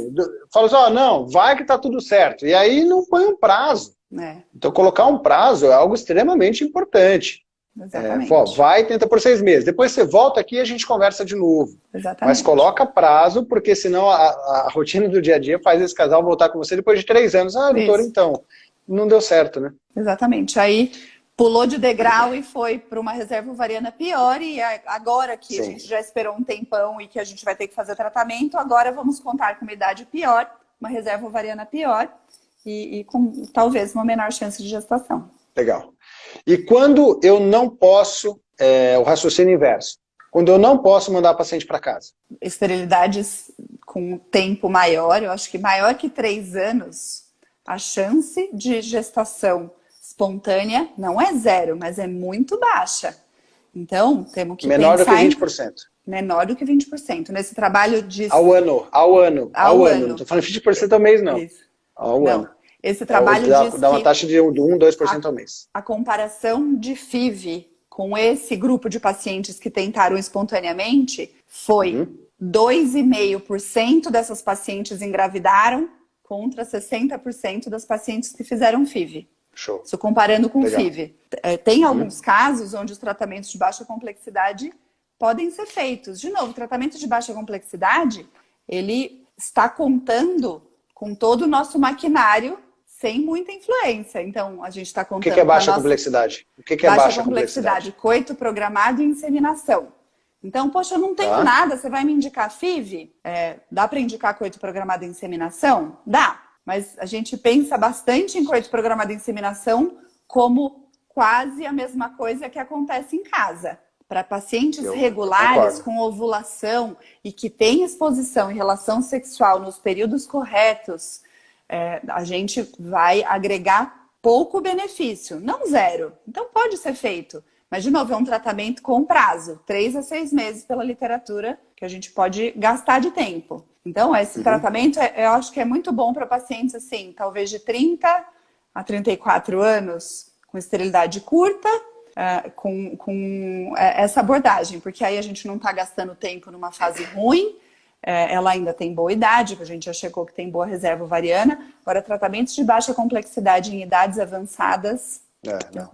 Fala assim, não, vai que está tudo certo. E aí não põe um prazo. Então colocar um prazo é algo extremamente importante.
Exatamente.
Vai e tenta por 6 meses. Depois você volta aqui e a gente conversa de novo.
Exatamente.
Mas coloca prazo, porque senão a rotina do dia a dia faz esse casal voltar com você depois de 3 anos. Doutor, então, não deu certo, né?
Exatamente. Aí pulou de degrau e foi para uma reserva ovariana pior. E agora que a gente já esperou um tempão e que a gente vai ter que fazer tratamento, agora vamos contar com uma idade pior, uma reserva ovariana pior e com talvez uma menor chance de gestação.
Legal. E quando eu não posso, o raciocínio inverso, quando eu não posso mandar a paciente para casa?
Esterilidades com tempo maior, eu acho que maior que 3 anos, a chance de gestação espontânea não é 0, mas é muito baixa. Então, temos que
menor
pensar...
Menor do que 20%.
Menor do que 20%. Nesse trabalho de...
Ao ano. Não estou falando 20% ao mês, não.
Isso.
Ao ano.
Esse trabalho diz
dá uma taxa de 1, 2% ao mês.
A comparação de FIV com esse grupo de pacientes que tentaram espontaneamente foi 2,5% dessas pacientes engravidaram contra 60% das pacientes que fizeram FIV.
Show.
Isso comparando com o FIV. Tem alguns casos onde os tratamentos de baixa complexidade podem ser feitos. De novo, tratamento de baixa complexidade ele está contando com todo o nosso maquinário sem muita influência. Então, a gente está contando
O que é baixa
com a nossa
complexidade? O que é baixa complexidade?
Coito programado e inseminação. Então, poxa, eu não tenho nada, você vai me indicar FIV? Dá para indicar coito programado e inseminação? Dá, mas a gente pensa bastante em coito programado e inseminação como quase a mesma coisa que acontece em casa. Para pacientes regulares, com ovulação e que têm exposição em relação sexual nos períodos corretos, a gente vai agregar pouco benefício, não zero. Então pode ser feito. Mas, de novo, é um tratamento com prazo, 3 a 6 meses pela literatura, que a gente pode gastar de tempo. Então, esse tratamento, eu acho que é muito bom para pacientes, assim, talvez de 30 a 34 anos, com esterilidade curta, com essa abordagem, porque aí a gente não está gastando tempo numa fase ruim, ela ainda tem boa idade, a gente já checou que tem boa reserva ovariana. Agora, tratamentos de baixa complexidade em idades avançadas...
Não.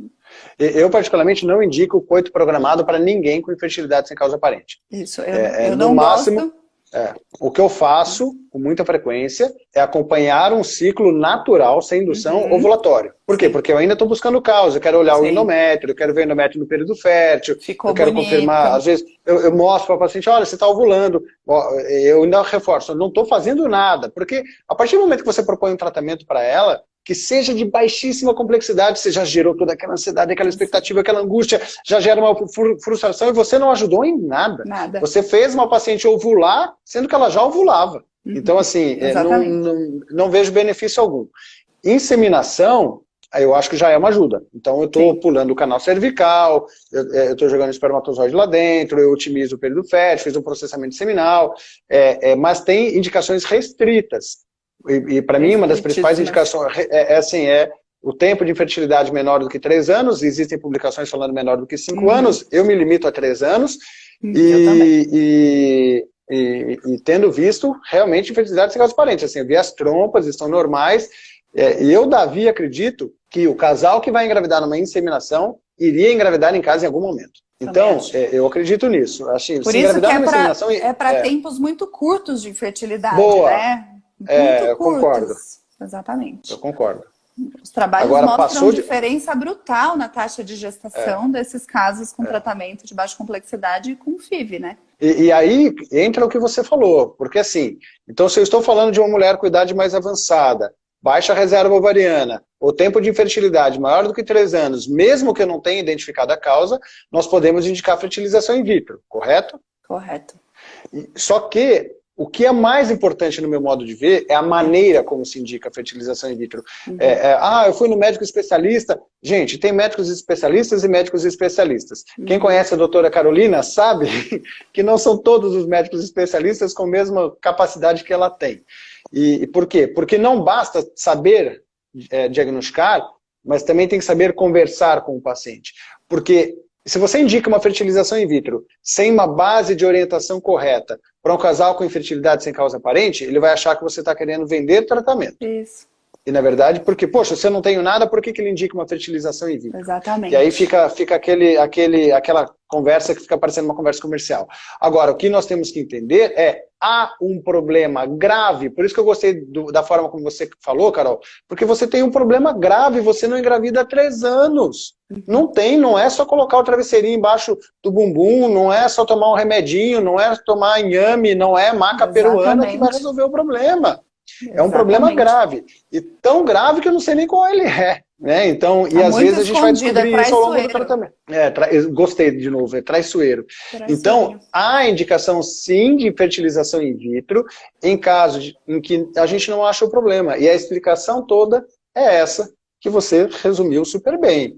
Eu, particularmente, não indico o coito programado para ninguém com infertilidade sem causa aparente.
Isso, eu não gosto.
O que eu faço, com muita frequência, é acompanhar um ciclo natural, sem indução, ovulatório. Por quê? Porque eu ainda estou buscando causa, eu quero olhar o endométrio, eu quero ver o endométrio no período fértil, eu quero confirmar, às vezes, eu mostro para o paciente, olha, você está ovulando, eu ainda reforço, eu não estou fazendo nada, porque a partir do momento que você propõe um tratamento para ela, que seja de baixíssima complexidade, você já gerou toda aquela ansiedade, aquela expectativa, aquela angústia, já gera uma frustração e você não ajudou em nada. Você fez uma paciente ovular, sendo que ela já ovulava. Então, assim, não vejo benefício algum. Inseminação, eu acho que já é uma ajuda. Então, eu estou pulando o canal cervical, eu estou jogando espermatozoide lá dentro, eu otimizo o período fértil, fiz um processamento seminal, mas tem indicações restritas. E para mim, uma das principais indicações é o tempo de infertilidade menor do que 3 anos, existem publicações falando menor do que 5 anos, eu me limito a 3 anos, e tendo visto realmente infertilidade sem causa aparente. Assim, eu vi as trompas, estão normais, e eu, Davi, acredito que o casal que vai engravidar numa inseminação iria engravidar em casa em algum momento. Então, eu acredito nisso. Assim,
por isso que é para tempos muito curtos de infertilidade, né?
Eu concordo.
Exatamente.
Eu concordo.
Os trabalhos mostram diferença brutal na taxa de gestação desses casos com tratamento de baixa complexidade e com FIV, né?
E aí entra o que você falou, porque assim, então se eu estou falando de uma mulher com idade mais avançada, baixa reserva ovariana, ou tempo de infertilidade maior do que 3 anos, mesmo que eu não tenha identificado a causa, nós podemos indicar fertilização in vitro, correto?
Correto.
Só que o que é mais importante no meu modo de ver é a maneira como se indica a fertilização in vitro. Eu fui no médico especialista. Gente, tem médicos especialistas e médicos especialistas. Quem conhece a doutora Carolina sabe que não são todos os médicos especialistas com a mesma capacidade que ela tem. E por quê? Porque não basta saber diagnosticar, mas também tem que saber conversar com o paciente. Porque se você indica uma fertilização in vitro sem uma base de orientação correta para um casal com infertilidade sem causa aparente, ele vai achar que você está querendo vender tratamento.
Isso.
E na verdade, porque, poxa, se eu não tenho nada, por que ele indica uma fertilização in vitro?
Exatamente.
E aí fica aquela conversa que fica parecendo uma conversa comercial. Agora, o que nós temos que entender há um problema grave, por isso que eu gostei da forma como você falou, Carol, porque você tem um problema grave, você não engravida há 3 anos. Não é só colocar o travesseirinho embaixo do bumbum, não é só tomar um remedinho, não é tomar inhame, não é maca peruana que vai resolver o problema. É um problema grave. E tão grave que eu não sei nem qual ele é. Né? Então, e às vezes a gente vai descobrir isso ao longo do tratamento. Gostei de novo, é traiçoeiro. Então, há indicação sim de fertilização in vitro em casos em que a gente não acha o problema. E a explicação toda é essa que você resumiu super bem.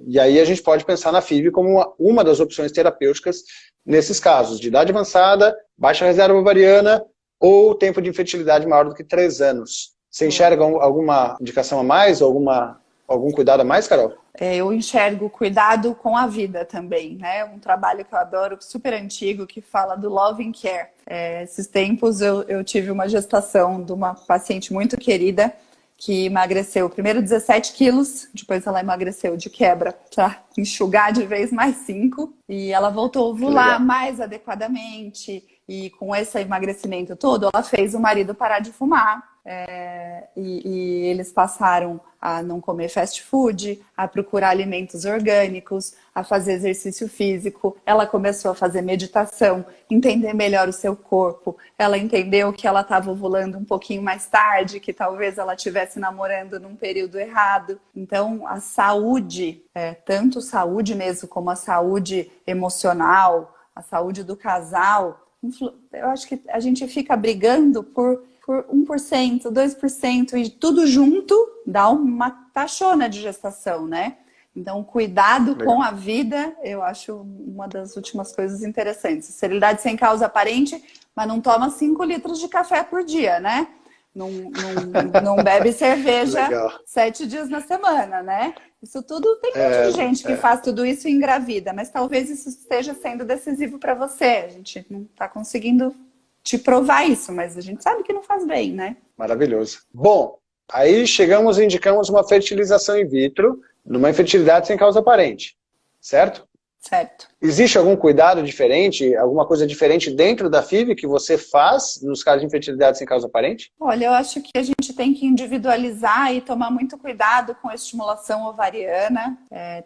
E aí a gente pode pensar na FIV como uma das opções terapêuticas nesses casos, de idade avançada, baixa reserva ovariana, ou tempo de infertilidade maior do que 3 anos. Você enxerga alguma indicação a mais, algum cuidado a mais, Carol?
Eu enxergo cuidado com a vida também, né? Um trabalho que eu adoro, super antigo, que fala do Loving Care. Esses tempos eu tive uma gestação de uma paciente muito querida, que emagreceu primeiro 17 quilos, depois ela emagreceu de quebra para enxugar de vez mais 5, e ela voltou a ovular mais adequadamente. E com esse emagrecimento todo, ela fez o marido parar de fumar. E eles passaram a não comer fast food, a procurar alimentos orgânicos, a fazer exercício físico. Ela começou a fazer meditação, entender melhor o seu corpo. Ela entendeu que ela estava ovulando um pouquinho mais tarde, que talvez ela estivesse namorando num período errado. Então, a saúde, tanto saúde mesmo como a saúde emocional, a saúde do casal, eu acho que a gente fica brigando por 1%, 2% e tudo junto dá uma taxona de gestação, né? Então, cuidado com a vida, eu acho uma das últimas coisas interessantes. Esterilidade sem causa aparente, mas não toma 5 litros de café por dia, né? Não bebe cerveja 7 dias na semana, né? Isso tudo, tem muita gente que faz tudo isso e engravida, mas talvez isso esteja sendo decisivo para você. A gente não está conseguindo te provar isso, mas a gente sabe que não faz bem, né?
Maravilhoso. Bom, aí indicamos uma fertilização in vitro, numa infertilidade sem causa aparente, certo?
Certo.
Existe algum cuidado diferente, alguma coisa diferente dentro da FIV que você faz nos casos de infertilidade sem causa aparente?
Olha, eu acho que a gente tem que individualizar e tomar muito cuidado com a estimulação ovariana.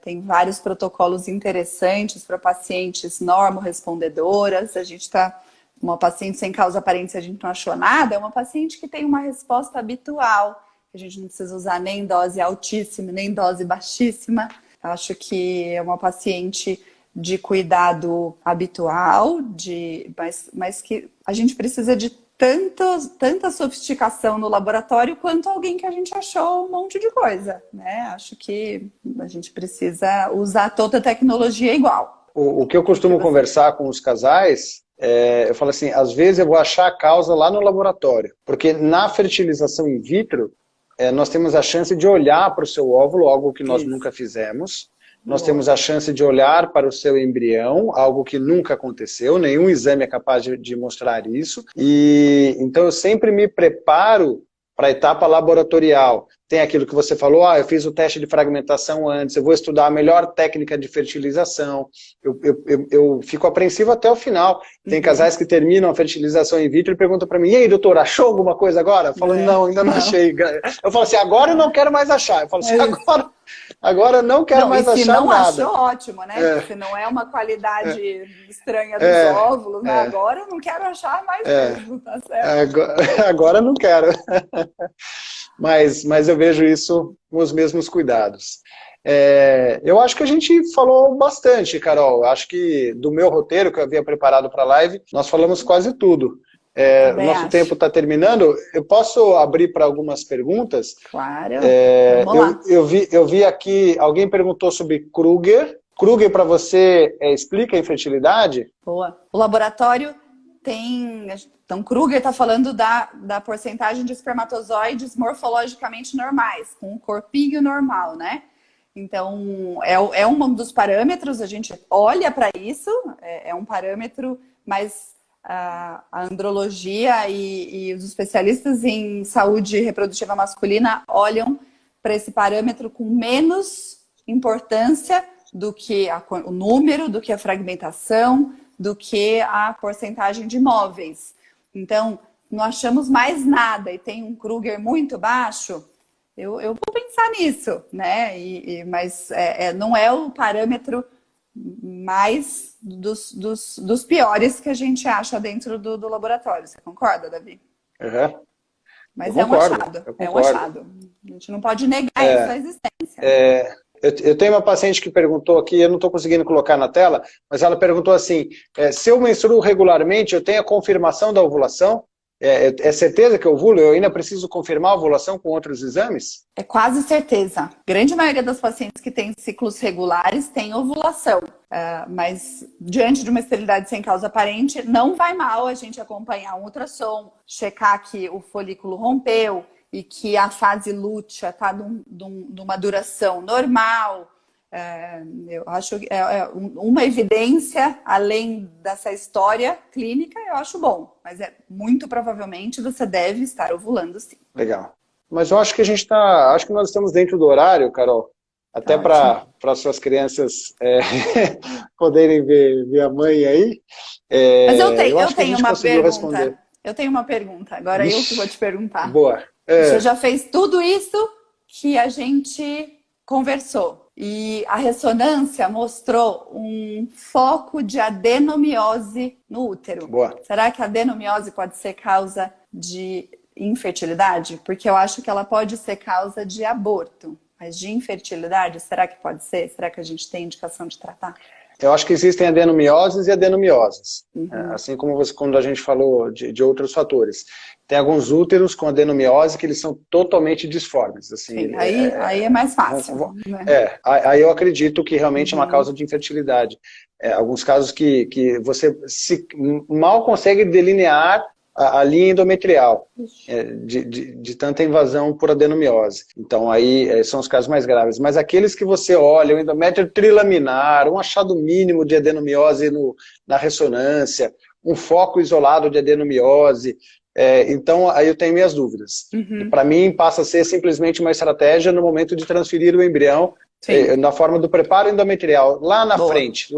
Tem vários protocolos interessantes para pacientes normo-respondedoras. A gente está... Uma paciente sem causa aparente, se a gente não achou nada, é uma paciente que tem uma resposta habitual. A gente não precisa usar nem dose altíssima, nem dose baixíssima. Acho que é uma paciente de cuidado habitual, mas que a gente precisa de tanta sofisticação no laboratório quanto alguém que a gente achou um monte de coisa, né? Acho que a gente precisa usar toda a tecnologia igual.
O que eu costumo conversar com os casais... eu falo assim, às vezes eu vou achar a causa lá no laboratório, porque na fertilização in vitro, nós temos a chance de olhar para o seu óvulo, algo que nós nunca fizemos, nós temos a chance de olhar para o seu embrião, algo que nunca aconteceu, nenhum exame é capaz de mostrar isso, e então eu sempre me preparo para a etapa laboratorial. Tem aquilo que você falou, eu fiz o teste de fragmentação antes, eu vou estudar a melhor técnica de fertilização, eu fico apreensivo até o final. Tem casais que terminam a fertilização in vitro e perguntam para mim, e aí, doutor, achou alguma coisa agora? Eu falo, não, ainda não achei. Eu falo assim, agora eu não quero mais achar. Eu falo assim, agora eu não quero mais achar nada.
Se não achou, ótimo, né? Porque não é uma qualidade estranha dos óvulos, né? Agora eu não quero achar mais mesmo, tá certo?
Agora eu não quero. Mas eu vejo isso com os mesmos cuidados. Eu acho que a gente falou bastante, Carol. Acho que do meu roteiro que eu havia preparado para a live, nós falamos quase tudo. Nosso tempo está terminando. Eu posso abrir para algumas perguntas?
Claro. Vamos lá.
Eu vi aqui, alguém perguntou sobre Kruger. Kruger, para você, explica a infertilidade?
Boa. O laboratório tem... Então, Kruger está falando da porcentagem de espermatozoides morfologicamente normais, com um corpinho normal, né? Então, é um dos parâmetros, a gente olha para isso, é um parâmetro, mas a andrologia e os especialistas em saúde reprodutiva masculina olham para esse parâmetro com menos importância do que o número, do que a fragmentação, do que a porcentagem de móveis. Então, não achamos mais nada e tem um Kruger muito baixo, eu vou pensar nisso, né? Mas não é o parâmetro mais dos piores que a gente acha dentro do laboratório. Você concorda, Davi?
Uhum.
Mas um achado. É um achado. A gente não pode negar essa existência.
Eu tenho uma paciente que perguntou aqui, eu não estou conseguindo colocar na tela, mas ela perguntou assim, se eu menstruo regularmente, eu tenho a confirmação da ovulação? É certeza que eu ovulo? Eu ainda preciso confirmar a ovulação com outros exames?
É quase certeza. A grande maioria das pacientes que têm ciclos regulares tem ovulação. Mas diante de uma esterilidade sem causa aparente, não vai mal a gente acompanhar um ultrassom, checar que o folículo rompeu e que a fase lútea está numa duração normal. Eu acho que uma evidência, além dessa história clínica, eu acho bom. Mas muito provavelmente você deve estar ovulando sim.
Legal. Mas eu acho que acho que nós estamos dentro do horário, Carol. Até para suas crianças poderem ver a mãe aí.
Mas eu
acho que a
tenho
gente
uma
conseguiu
pergunta.
responder.
Eu tenho uma pergunta. Agora eu que vou te perguntar.
Boa.
Você já fez tudo isso que a gente conversou. E a ressonância mostrou um foco de adenomiose no útero.
Boa.
Será que a adenomiose pode ser causa de infertilidade? Porque eu acho que ela pode ser causa de aborto. Mas de infertilidade, será que pode ser? Será que a gente tem indicação de tratar?
Eu acho que existem adenomioses e adenomioses. Assim como quando a gente falou de outros fatores. Tem alguns úteros com adenomiose que eles são totalmente disformes. Assim,
Sim, aí é mais fácil. Né?
Aí eu acredito que realmente é uma causa de infertilidade. Alguns casos que você mal consegue delinear a linha endometrial, de tanta invasão por adenomiose. Então aí são os casos mais graves. Mas aqueles que você olha, o endométrio trilaminar, um achado mínimo de adenomiose na ressonância, um foco isolado de adenomiose, então aí eu tenho minhas dúvidas. Para mim passa a ser simplesmente uma estratégia no momento de transferir o embrião na forma do preparo endometrial, lá na frente.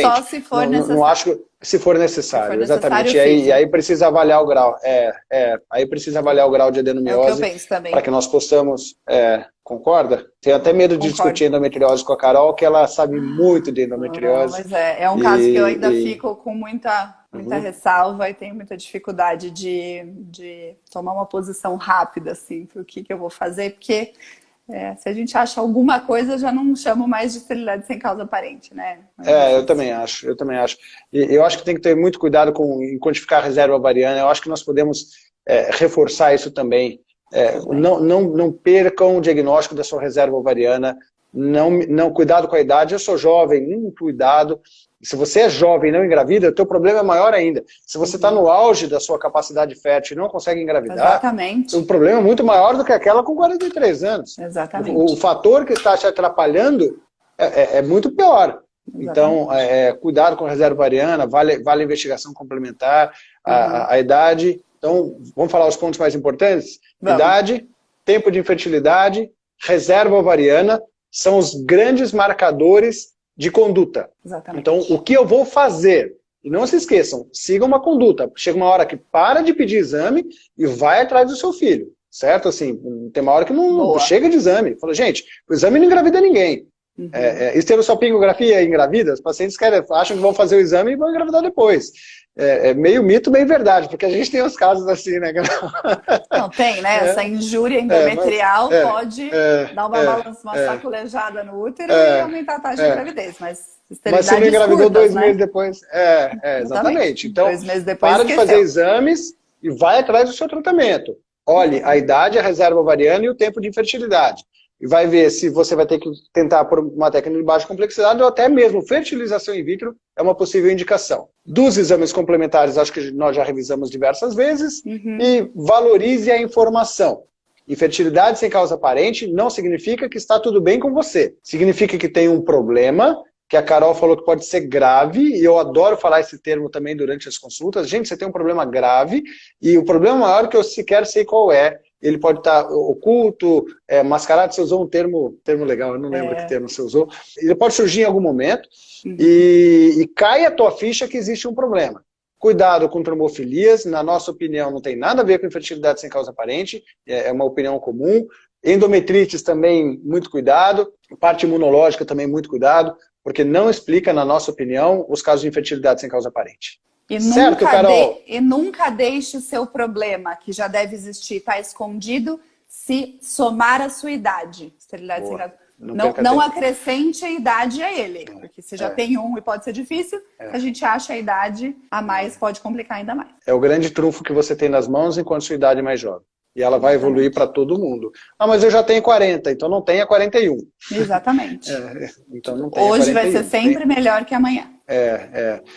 Só se for necessário.
Não acho se for necessário, exatamente.
E
aí precisa avaliar o grau. Aí precisa avaliar o grau de adenomiose.
É o que eu penso também.
Para que nós possamos. Concorda? Tenho até medo de discutir endometriose com a Carol, que ela sabe muito de endometriose.
Não, mas é um caso que eu ainda fico com muita ressalva e tenho muita dificuldade de tomar uma posição rápida, assim, para o que eu vou fazer, porque se a gente acha alguma coisa, eu já não chamo mais de esterilidade sem causa aparente, né?
Eu também acho. E eu acho que tem que ter muito cuidado em quantificar a reserva ovariana. Eu acho que nós podemos reforçar isso também. Não percam o diagnóstico da sua reserva ovariana. Cuidado com a idade. Eu sou jovem, cuidado. Se você é jovem e não engravida, o teu problema é maior ainda. Se você está no auge da sua capacidade fértil e não consegue engravidar,
exatamente,
o problema é muito maior do que aquela com 43 anos.
Exatamente.
O fator que está te atrapalhando é muito pior. Exatamente. Então, cuidado com a reserva ovariana, vale a investigação complementar, a idade. Então, vamos falar os pontos mais importantes? Idade, tempo de infertilidade, reserva ovariana, são os grandes marcadores de conduta.
Exatamente.
Então, o que eu vou fazer? E não se esqueçam, sigam uma conduta. Chega uma hora que para de pedir exame e vai atrás do seu filho. Certo? Assim, tem uma hora que não chega de exame. Fala, gente, o exame não engravida ninguém. Esterossalpingografia engravida, os pacientes acham que vão fazer o exame e vão engravidar depois. Meio mito, meio verdade, porque a gente tem os casos assim, né?
Não, tem, né? Essa injúria endometrial pode dar uma balança, uma sacolejada no útero e aumentar a taxa de gravidez, mas
se não engravidou curtas, 2 meses depois. Exatamente. Então,
2 meses depois
para de fazer exames e vai atrás do seu tratamento. Olhe a idade, a reserva ovariana e o tempo de infertilidade. E vai ver se você vai ter que tentar por uma técnica de baixa complexidade ou até mesmo fertilização in vitro é uma possível indicação. Dos exames complementares, acho que nós já revisamos diversas vezes, e valorize a informação. Infertilidade sem causa aparente não significa que está tudo bem com você. Significa que tem um problema, que a Carol falou que pode ser grave, e eu adoro falar esse termo também durante as consultas. Gente, você tem um problema grave, e o problema maior que eu sequer sei qual é. Ele pode estar oculto, mascarado. Você usou um termo legal, eu não lembro que termo você usou. Ele pode surgir em algum momento e cai a tua ficha que existe um problema. Cuidado com trombofilias, na nossa opinião não tem nada a ver com infertilidade sem causa aparente, é uma opinião comum. Endometrites também, muito cuidado. Parte imunológica também, muito cuidado, porque não explica, na nossa opinião, os casos de infertilidade sem causa aparente.
Certo, Carol? E nunca deixe o seu problema, que já deve existir, estar escondido, se somar a sua idade. Esterilidade sem causa. Não acrescente a idade a ele, porque se já tem e pode ser difícil, a gente acha a idade a mais, pode complicar ainda mais. É
o grande trunfo que você tem nas mãos enquanto sua idade é mais jovem. E ela vai evoluir para todo mundo. Mas eu já tenho 40, então não tenha 41.
Exatamente.
Então não tenha
Hoje
41,
vai ser sempre melhor que amanhã.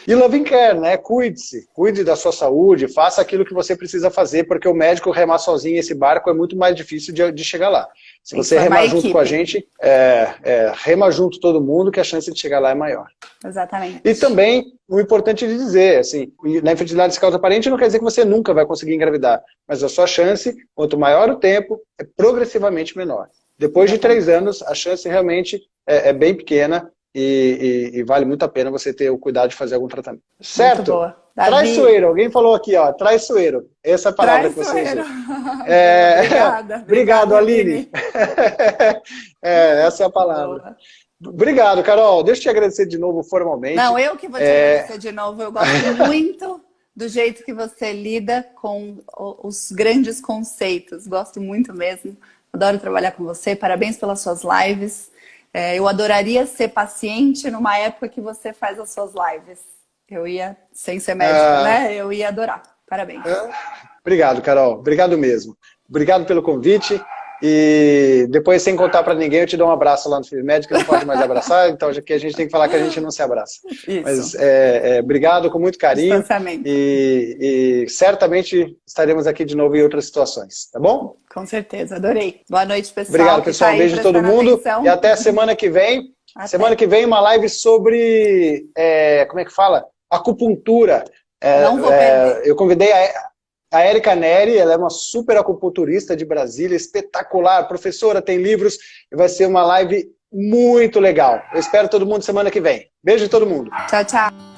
E loving care, né? Cuide-se, cuide da sua saúde, faça aquilo que você precisa fazer, porque o médico remar sozinho esse barco é muito mais difícil de chegar lá. Se você remar junto com a gente, rema junto todo mundo, que a chance de chegar lá é maior.
Exatamente.
E também, o importante de dizer, assim, na infertilidade sem causa aparente não quer dizer que você nunca vai conseguir engravidar, mas a sua chance, quanto maior o tempo, é progressivamente menor. Depois de 3 anos, a chance realmente é bem pequena, e vale muito a pena você ter o cuidado de fazer algum tratamento. Certo?
Muito boa. Davi.
Traiçoeiro, alguém falou aqui, ó, traiçoeiro. Essa é a palavra que você usou.
Obrigada.
Obrigado, Aline. Essa é a palavra.
Boa.
Obrigado, Carol. Deixa eu te agradecer de novo formalmente.
Não, eu que vou te agradecer de novo. Eu gosto muito do jeito que você lida com os grandes conceitos. Gosto muito mesmo. Adoro trabalhar com você. Parabéns pelas suas lives. Eu adoraria ser paciente numa época que você faz as suas lives. Eu ia, sem ser médico, né? Eu ia adorar. Parabéns.
Obrigado, Carol. Obrigado mesmo. Obrigado pelo convite. E depois, sem contar para ninguém, eu te dou um abraço lá no FeedMed, que não pode mais abraçar, então já que a gente tem que falar que a gente não se abraça.
Isso.
Mas obrigado, com muito carinho. E certamente estaremos aqui de novo em outras situações, tá bom?
Com certeza, adorei. Boa noite, pessoal.
Obrigado, pessoal. Um beijo a todo mundo.
Atenção.
E até semana que vem.
Até.
Semana que vem, uma live sobre, como é que fala? Acupuntura.
Não vou perder.
Eu convidei a Érica Neri, ela é uma super acupunturista de Brasília, espetacular, professora, tem livros, e vai ser uma live muito legal. Eu espero todo mundo semana que vem. Beijo de todo mundo.
Tchau, tchau.